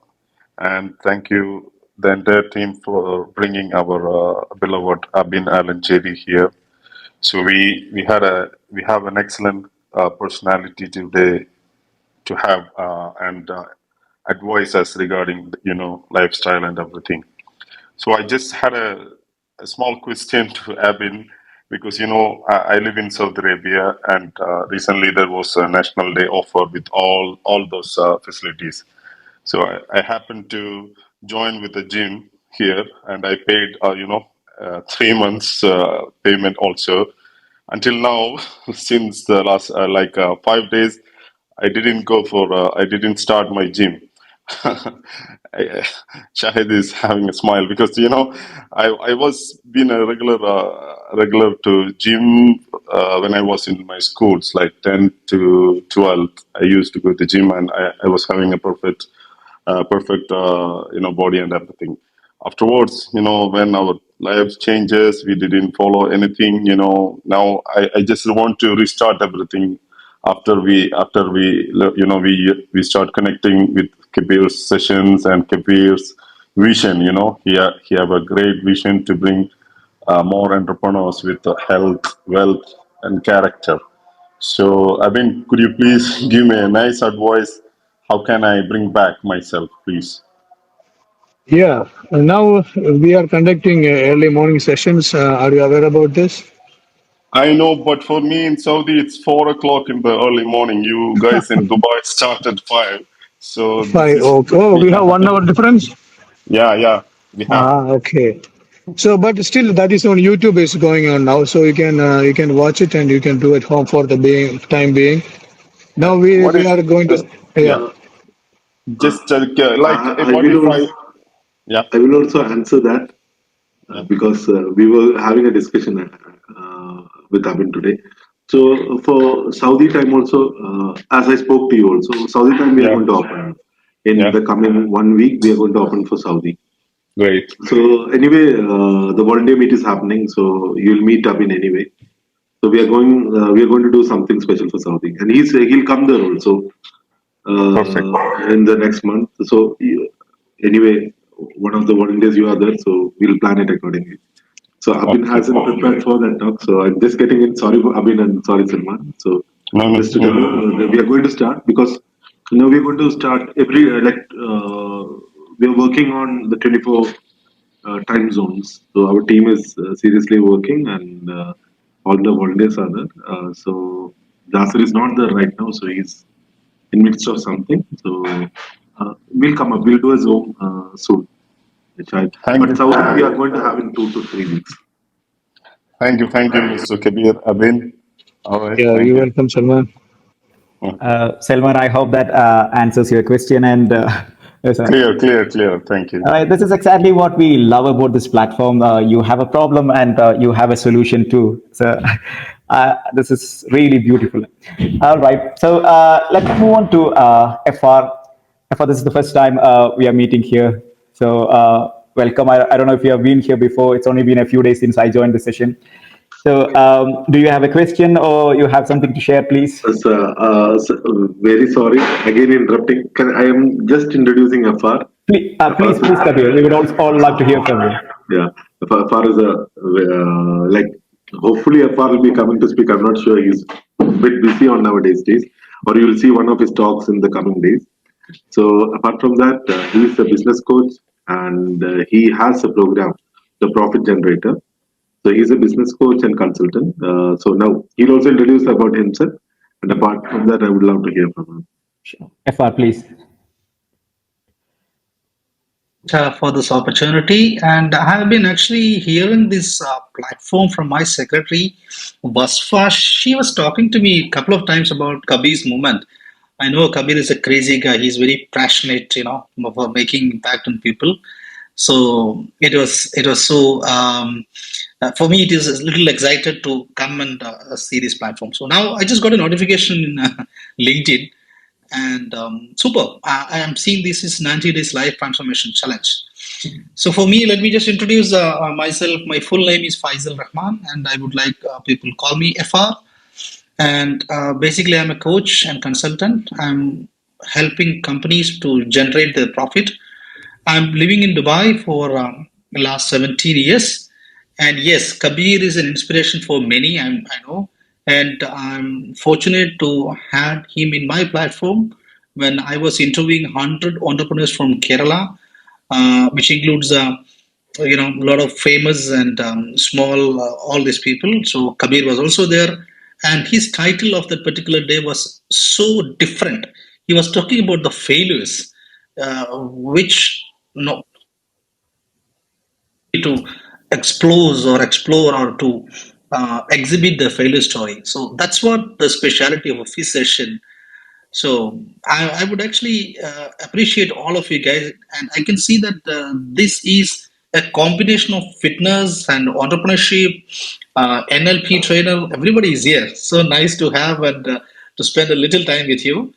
and thank you, the entire team, for bringing our beloved Abin Alan Jedi here. So we have an excellent personality today to have and advise us regarding lifestyle and everything. So I just had a small question to Abin because I live in Saudi Arabia and recently there was a national day offer with all those facilities. So I happened to join with the gym here and I paid 3 months payment also. Until now, since the last 5 days, I didn't start my gym. Shahid is having a smile because I was being a regular to gym when I was in my schools like 10 to 12. I used to go to gym and I was having a perfect body and everything. Afterwards, when our lives changes, we didn't follow anything. Now I just want to restart everything after we start connecting with Kabir's sessions and Kabir's vision. He have a great vision to bring more entrepreneurs with health, wealth, and character. So, could you please give me a nice advice? How can I bring back myself, please? Yeah. Now we are conducting early morning sessions. Are you aware about this? I know, but for me in Saudi, it's 4 o'clock in the early morning. You guys in Dubai start at 5. So this Five. is, Okay. Oh, we have yeah, 1 hour difference. yeah, we have. Ah, okay. So, but still, that is on YouTube is going on now, so you can watch it and you can do it home for the time being. Now What we is, are going to yeah. yeah, uh, uh, just like, I what will if also, yeah, I will also answer that yeah, because we were having a discussion with Abin today. So for Saudi time also, as I spoke to you also, Saudi time we are yeah, going to open in yeah, the coming 1 week. We are going to open for Saudi. great. So anyway, the volunteer meet is happening. So you'll meet Abin anyway. So we are going to do something special for Saudi, and he'll come there also Perfect. in the next month. So anyway, one of the volunteers you are there, so we'll plan it accordingly. So Abin Okay. hasn't prepared for that talk, so I'm just getting in. Sorry for Abin and sorry Salman. So No, no. just to tell you, we are going to start because we are going to start every we are working on the 24 time zones. So our team is seriously working, and all the volunteers are there. So Jasir is not there right now, so he's in midst of something. So we'll come up. We'll do a Zoom soon. Thank But you. Saudi we are going to have in 2 to 3 weeks. Thank you, Mr. Kabir Abin. All right, Yeah, thank you're you. welcome, Salman. Okay. Selman, I hope that answers your question. And yes, Clear. Thank you. this is exactly what we love about this platform. You have a problem and you have a solution too. So this is really beautiful. All right. So let's move on to FR. For this is the first time we are meeting here. So welcome. I don't know if you have been here before. It's only been a few days since I joined the session. So do you have a question or you have something to share, please? Very sorry, again interrupting. I am just introducing Afar. Please, Kabir. We would all love to hear from you. Yeah, Afar is a like. Hopefully, Afar will be coming to speak. I'm not sure, he's a bit busy on nowadays days, or you will see one of his talks in the coming days. So apart from that, he is a business coach, and he has a program, the Profit Generator. So he's a business coach and consultant. So now he'll also introduce about himself. And apart from that, I would love to hear from him. FR, please. For this opportunity, and I have been actually hearing this platform from my secretary, Basfa. She was talking to me a couple of times about Kabir's movement. I know Kabir is a crazy guy. He's very passionate, for making impact on people. So it was so for me it is a little excited to come and see this platform. So now I just got a notification in LinkedIn, and super. I am seeing this is 90 days life transformation challenge. So for me, let me just introduce myself. My full name is Faisal Rahman, and I would like people call me FR. And basically, I'm a coach and consultant. I'm helping companies to generate their profit. I'm living in Dubai for the last 17 years. And yes, Kabir is an inspiration for many, I know. And I'm fortunate to have him in my platform when I was interviewing 100 entrepreneurs from Kerala, which includes a lot of famous and small all these people. So Kabir was also there, and his title of that particular day was so different. He was talking about the failures, which no to explore or to exhibit the failure story. So that's what the speciality of a fish session. So I would actually appreciate all of you guys, and I can see that this is a combination of fitness and entrepreneurship, NLP trainer. Everybody is here. So nice to have and to spend a little time with you.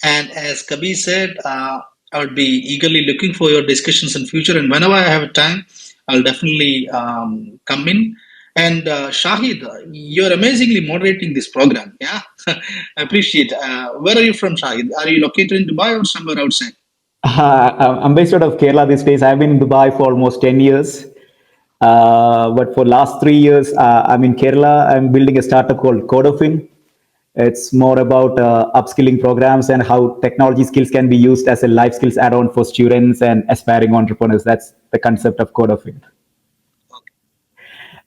And as Kabir said, I would be eagerly looking for your discussions in future. And whenever I have time, I'll definitely come in. And Shahid, you're amazingly moderating this program. Yeah, I appreciate. Where are you from, Shahid? Are you located in Dubai or somewhere outside? I'm based out of Kerala these days. I've been in Dubai for almost 10 years. But for last 3 years, I'm in Kerala. I'm building a startup called Codofin. It's more about upskilling programs and how technology skills can be used as a life skills add-on for students and aspiring entrepreneurs. That's the concept of Codofin.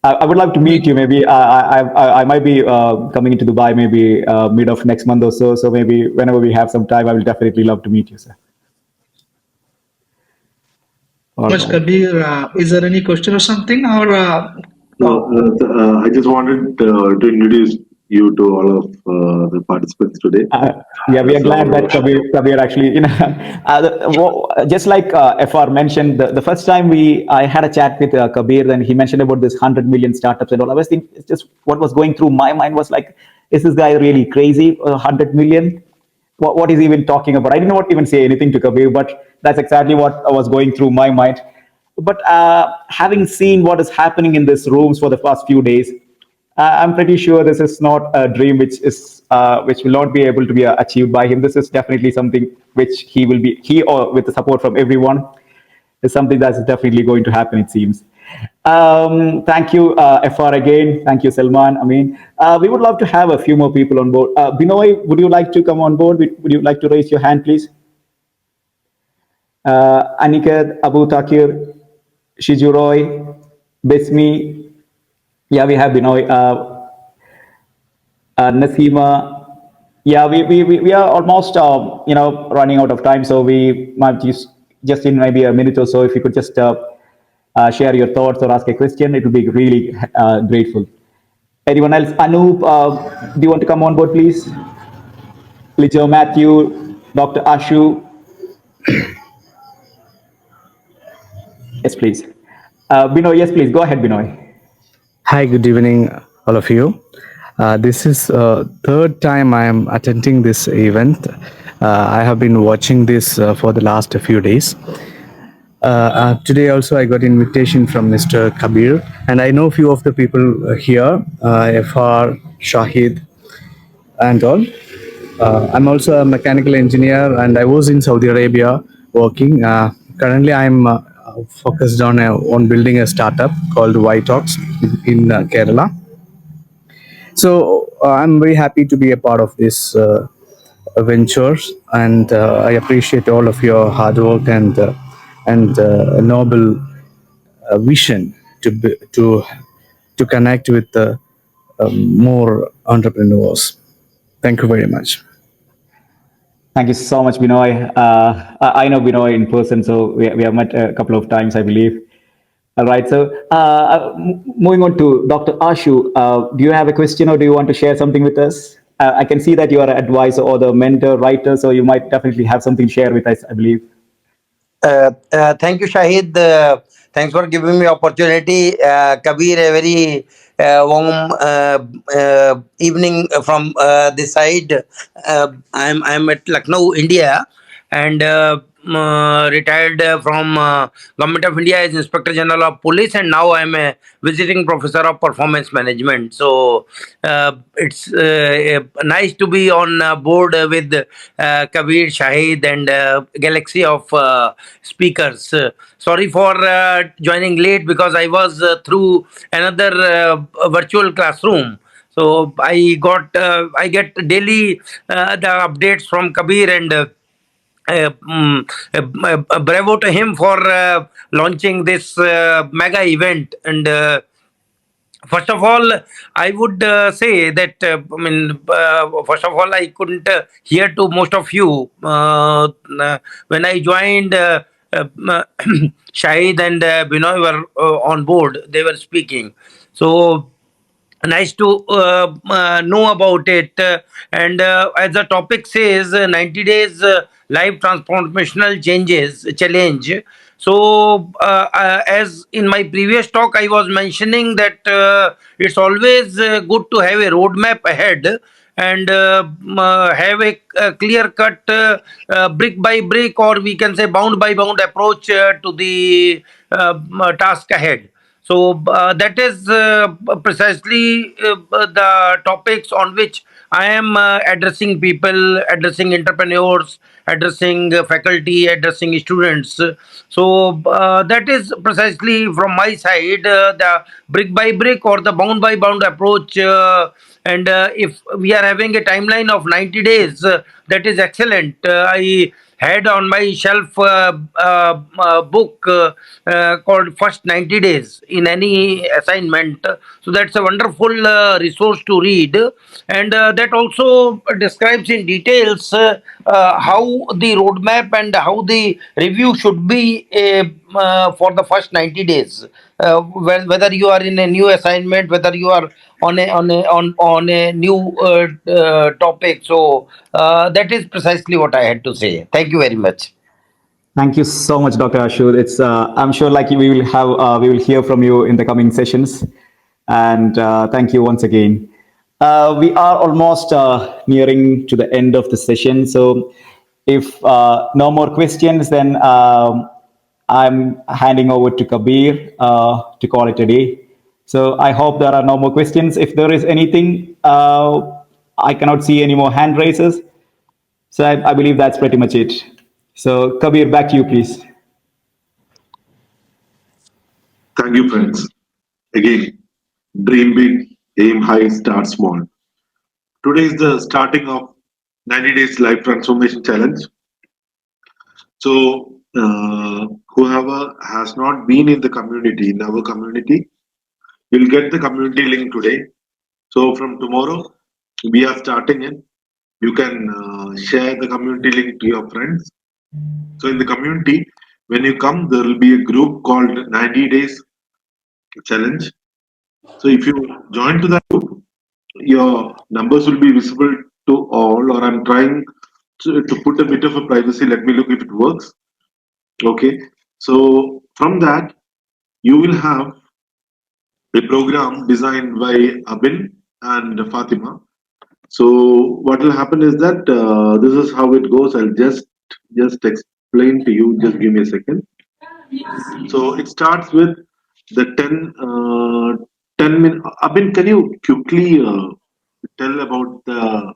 I would love to meet you. Maybe I might be coming into Dubai maybe mid of next month or so. So maybe whenever we have some time, I will definitely love to meet you, sir. All Much right. Kabir, is there any question or something? Or No, I just wanted to introduce you to all of the participants today. Yeah, we are glad So, that Kabir actually, just like FR mentioned, the first time I had a chat with Kabir, then he mentioned about this 100 million startups and all. I was thinking, it's just what was going through my mind was like, is this guy really crazy? 100 million? What is he even talking about? I didn't want to even say anything to Kabir, but that's exactly what was going through my mind. But having seen what is happening in these rooms for the past few days, I'm pretty sure this is not a dream which will not be able to be achieved by him. This is definitely something which he or with the support from everyone is something that's definitely going to happen. It seems. Thank you, FR again. Thank you, Salman. I mean, we would love to have a few more people on board. Binoy, would you like to come on board? Would you like to raise your hand, please? Aniket, Abu Takir, Shijuroy, Besmi. Yeah, we have Binoy. Nasima. Yeah, we are almost running out of time, so we might just in maybe a minute or so, if you could just share your thoughts or ask a question, it would be really grateful. Anyone else? Anoop, do you want to come on board, please? Lijo, Matthew, Dr. Ashu. Yes, please. Binoy, yes, please. Go ahead, Binoy. Hi, good evening, all of you. This is third time I am attending this event, I have been watching this for the last few days. Today also I got invitation from Mr. Kabir, and I know few of the people here, FR, Shahid, and all. I'm also a mechanical engineer, and I was in Saudi Arabia working. Currently, I'm focused on building a startup called Whitox in Kerala. So I'm very happy to be a part of this ventures, and I appreciate all of your hard work and noble vision to connect with more entrepreneurs. Thank you very much. Thank you so much, Binoy. I know Binoy in person, so we have met a couple of times, I believe. All right. So, moving on to Dr. Ashu, do you have a question or do you want to share something with us? I can see that you are an advisor or the mentor, writer, so you might definitely have something to share with us, I believe. Thank you, Shahid. Thanks for giving me opportunity. Kabir, a very warm evening from this side. I'm at Lucknow, India, and retired from Government of India as Inspector General of Police, and now I'm a visiting professor of performance management. So it's nice to be on board with Kabir, Shahid, and galaxy of speakers. Sorry for joining late because I was through another virtual classroom. So I get daily the updates from Kabir, and bravo to him for launching this mega event. And first of all, I would say that first of all, I couldn't hear to most of you when I joined. Shahid and Binoy were on board. They were speaking. So nice to know about it. And as the topic says, 90 days life transformational changes challenge. So as in my previous talk I was mentioning that it's always good to have a roadmap ahead, and have a clear cut brick by brick, or we can say bound by bound approach to the task ahead. So that is precisely the topics on which I am addressing people, addressing entrepreneurs, addressing faculty, addressing students. So that is precisely from my side, the brick by brick or the bound by bound approach. And if we are having a timeline of 90 days, that is excellent. I had on my shelf book called First 90 Days in any assignment. So that's a wonderful resource to read. And that also describes in details how the roadmap and how the review should be for the first 90 days. Whether you are in a new assignment, whether you are on a new topic. So that is precisely what I had to say. Thank you very much. Thank you so much, Dr. Ashur. It's I'm sure like we will hear from you in the coming sessions, and thank you once again. We are almost nearing to the end of the session, so if no more questions, then I'm handing over to Kabir to call it a day. So I hope there are no more questions. If there is anything, I cannot see any more hand raises. So I believe that's pretty much it. So Kabir, back to you, please. Thank you, friends. Again, dream big, aim high, start small. Today is the starting of 90 Days Life Transformation Challenge. So, whoever has not been in the community, in our community, will get the community link today. So, from tomorrow, we are starting it. You can share the community link to your friends. So, in the community, when you come, there will be a group called 90 Days Challenge. So, if you join to that group, your numbers will be visible to all, or I'm trying to put a bit of a privacy. Let me look if it works. Okay. So, from that, you will have a program designed by Abin and Fatima. So what will happen is that this is how it goes. I'll just explain to you. Just give me a second. So it starts with the 10 minute. Abin, can you quickly tell about the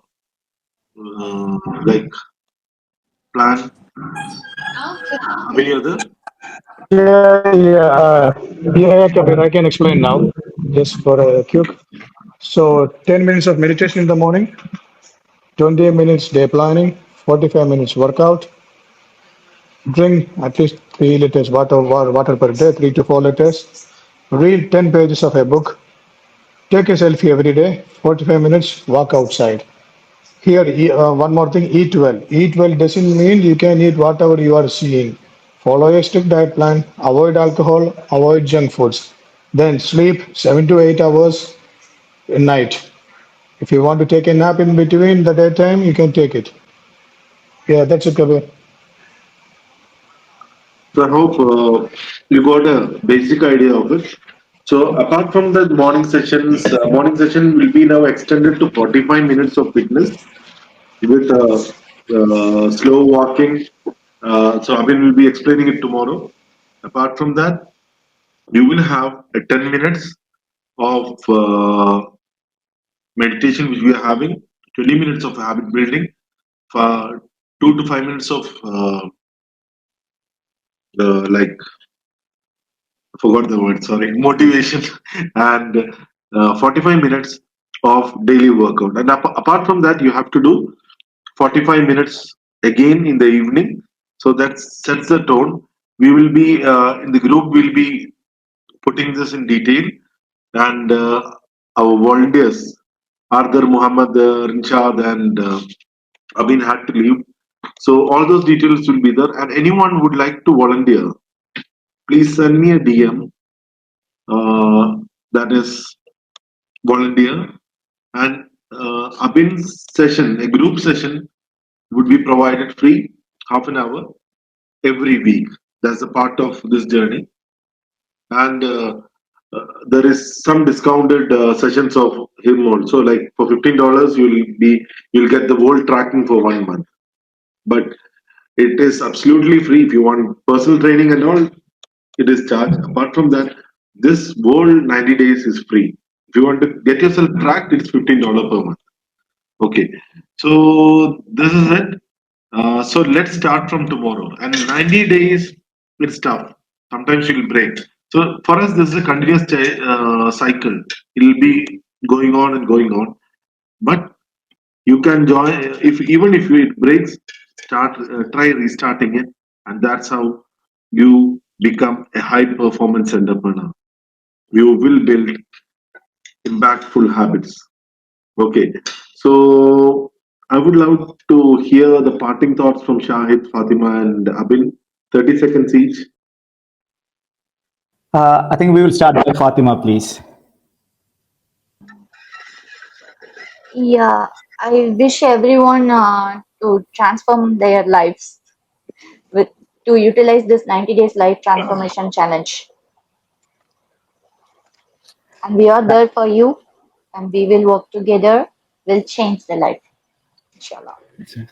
like plan? Abin, you there? Yeah, Kabir, I can explain now, just for a quick. So 10 minutes of meditation in the morning, 20 minutes day planning, 45 minutes workout, drink at least 3 liters water per day, 3 to 4 liters, read 10 pages of a book, take a selfie every day, 45 minutes, walk outside. Here, one more thing, eat well. Eat well doesn't mean you can eat whatever you are seeing. Follow a strict diet plan, avoid alcohol, avoid junk foods. Then sleep 7 to 8 hours a night. If you want to take a nap in between the daytime, you can take it. Yeah, that's it, Kabir. So I hope you got a basic idea of it. So apart from the morning session will be now extended to 45 minutes of fitness with slow walking. So Abhin will be explaining it tomorrow. Apart from that, you will have a 10 minutes of meditation which we are having, 20 minutes of habit building, for 2 to 5 minutes of like I forgot the word, sorry, motivation, and 45 minutes of daily workout. And apart from that, you have to do 45 minutes again in the evening. So that sets the tone. We will be in the group, we'll be putting this in detail, and our volunteers, Arthur, Muhammad, Rinshad, and Abin had to leave. So all those details will be there. And anyone would like to volunteer, please send me a DM. That is volunteer, and Abin's session, a group session, would be provided free, half an hour every week. That's a part of this journey, and there is some discounted sessions of him also. Like for $15, you'll get the whole tracking for 1 month. But it is absolutely free. If you want personal training and all, it is charged. Apart from that, this whole 90 days is free. If you want to get yourself tracked, it's $15 per month. Okay, so this is it. So let's start from tomorrow. And 90 days, it's tough. Sometimes you'll break. So for us, this is a continuous cycle. It'll be going on and going on. But you can join if even if it breaks, try restarting it, and that's how you become a high performance entrepreneur. You will build impactful habits. Okay, so I would love to hear the parting thoughts from Shahid, Fatima, and Abin. 30 seconds each. I think we will start by Fatima, please. Yeah, I wish everyone to transform their lives with to utilize this 90 days life transformation challenge. And we are there for you, and we will work together. We'll change the life, inshallah.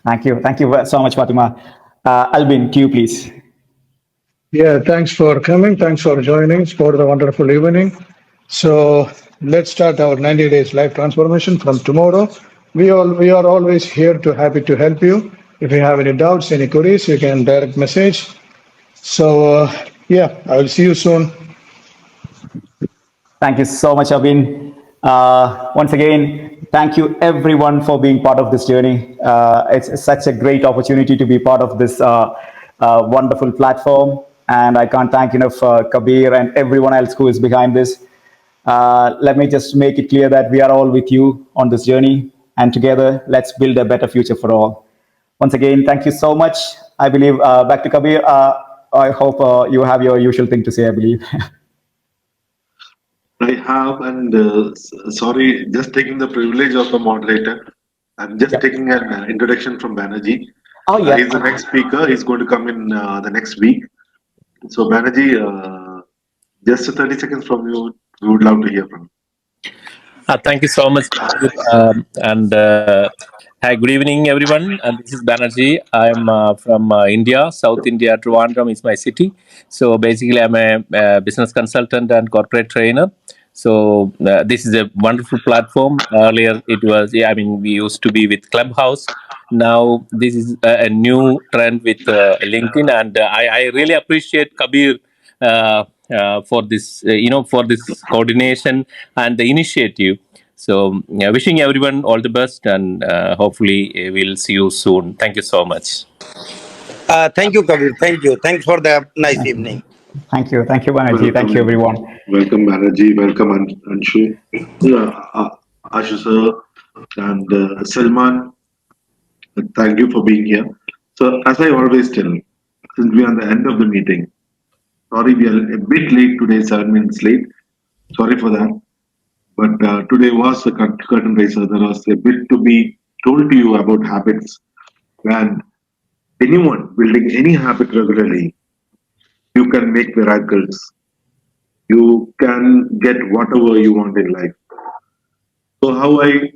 Thank you. Thank you so much, Fatima. Albin, to you, please. Yeah, thanks for coming. Thanks for joining for the wonderful evening. So let's start our 90 days life transformation from tomorrow. We are always here to happy to help you. If you have any doubts, any queries, you can direct message. So yeah, I will see you soon. Thank you so much, Abin. Once again, thank you everyone for being part of this journey. It's such a great opportunity to be part of this wonderful platform. And I can't thank enough Kabir and everyone else who is behind this. Let me just make it clear that we are all with you on this journey. And together, let's build a better future for all. Once again, thank you so much. I believe back to Kabir. I hope you have your usual thing to say, I believe. I have, and sorry, just taking the privilege of the moderator. I'm just Yep. taking an introduction from Banerjee. Oh, yeah. He's the next speaker. He's going to come in the next week. So, Banerjee, just 30 seconds from you. We would love to hear from you. Thank you so much, Kabir. And Hi, good evening, everyone. And this is Banerjee. I'm from India, South India. Trivandrum is my city. So basically, I'm a business consultant and corporate trainer. So this is a wonderful platform. Earlier, it was, yeah, I mean, we used to be with Clubhouse. Now, this is a new trend with LinkedIn, and I really appreciate Kabir for this, for this coordination and the initiative. So, wishing everyone all the best, and hopefully, we'll see you soon. Thank you so much. Thank you, Kabir. Thank you. Thanks for the nice evening. Thank you, Banerjee. Thank you, Welcome, everyone. welcome, Balaji. Welcome, Anshu. Yeah, Ashu sir and Salman. Thank you for being here. So, as I always tell, since we are at the end of the meeting, sorry we are a bit late today, 7 minutes late. Sorry for that. But today was the curtain raiser. There was a bit to be told to you about habits. And anyone building any habit regularly, you can make miracles. You can get whatever you want in life. So, how I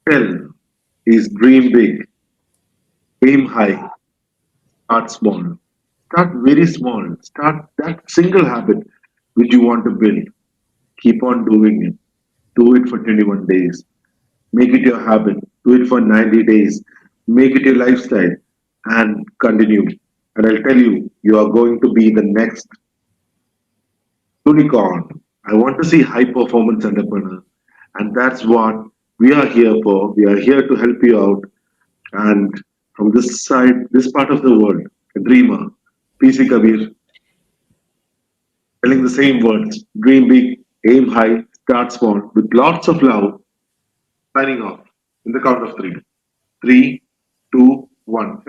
tell is dream big, aim high, start small. Start very small. Start that single habit which you want to build. Keep on doing it. Do it for 21 days. Make it your habit. Do it for 90 days. Make it your lifestyle and continue. And I'll tell you, you are going to be the next unicorn. I want to see high performance entrepreneur. And that's what we are here for. We are here to help you out. And from this side, this part of the world, a dreamer, PC Kabir, telling the same words dream big, aim high, start small, with lots of love, signing off in the count of three. Three, two, one.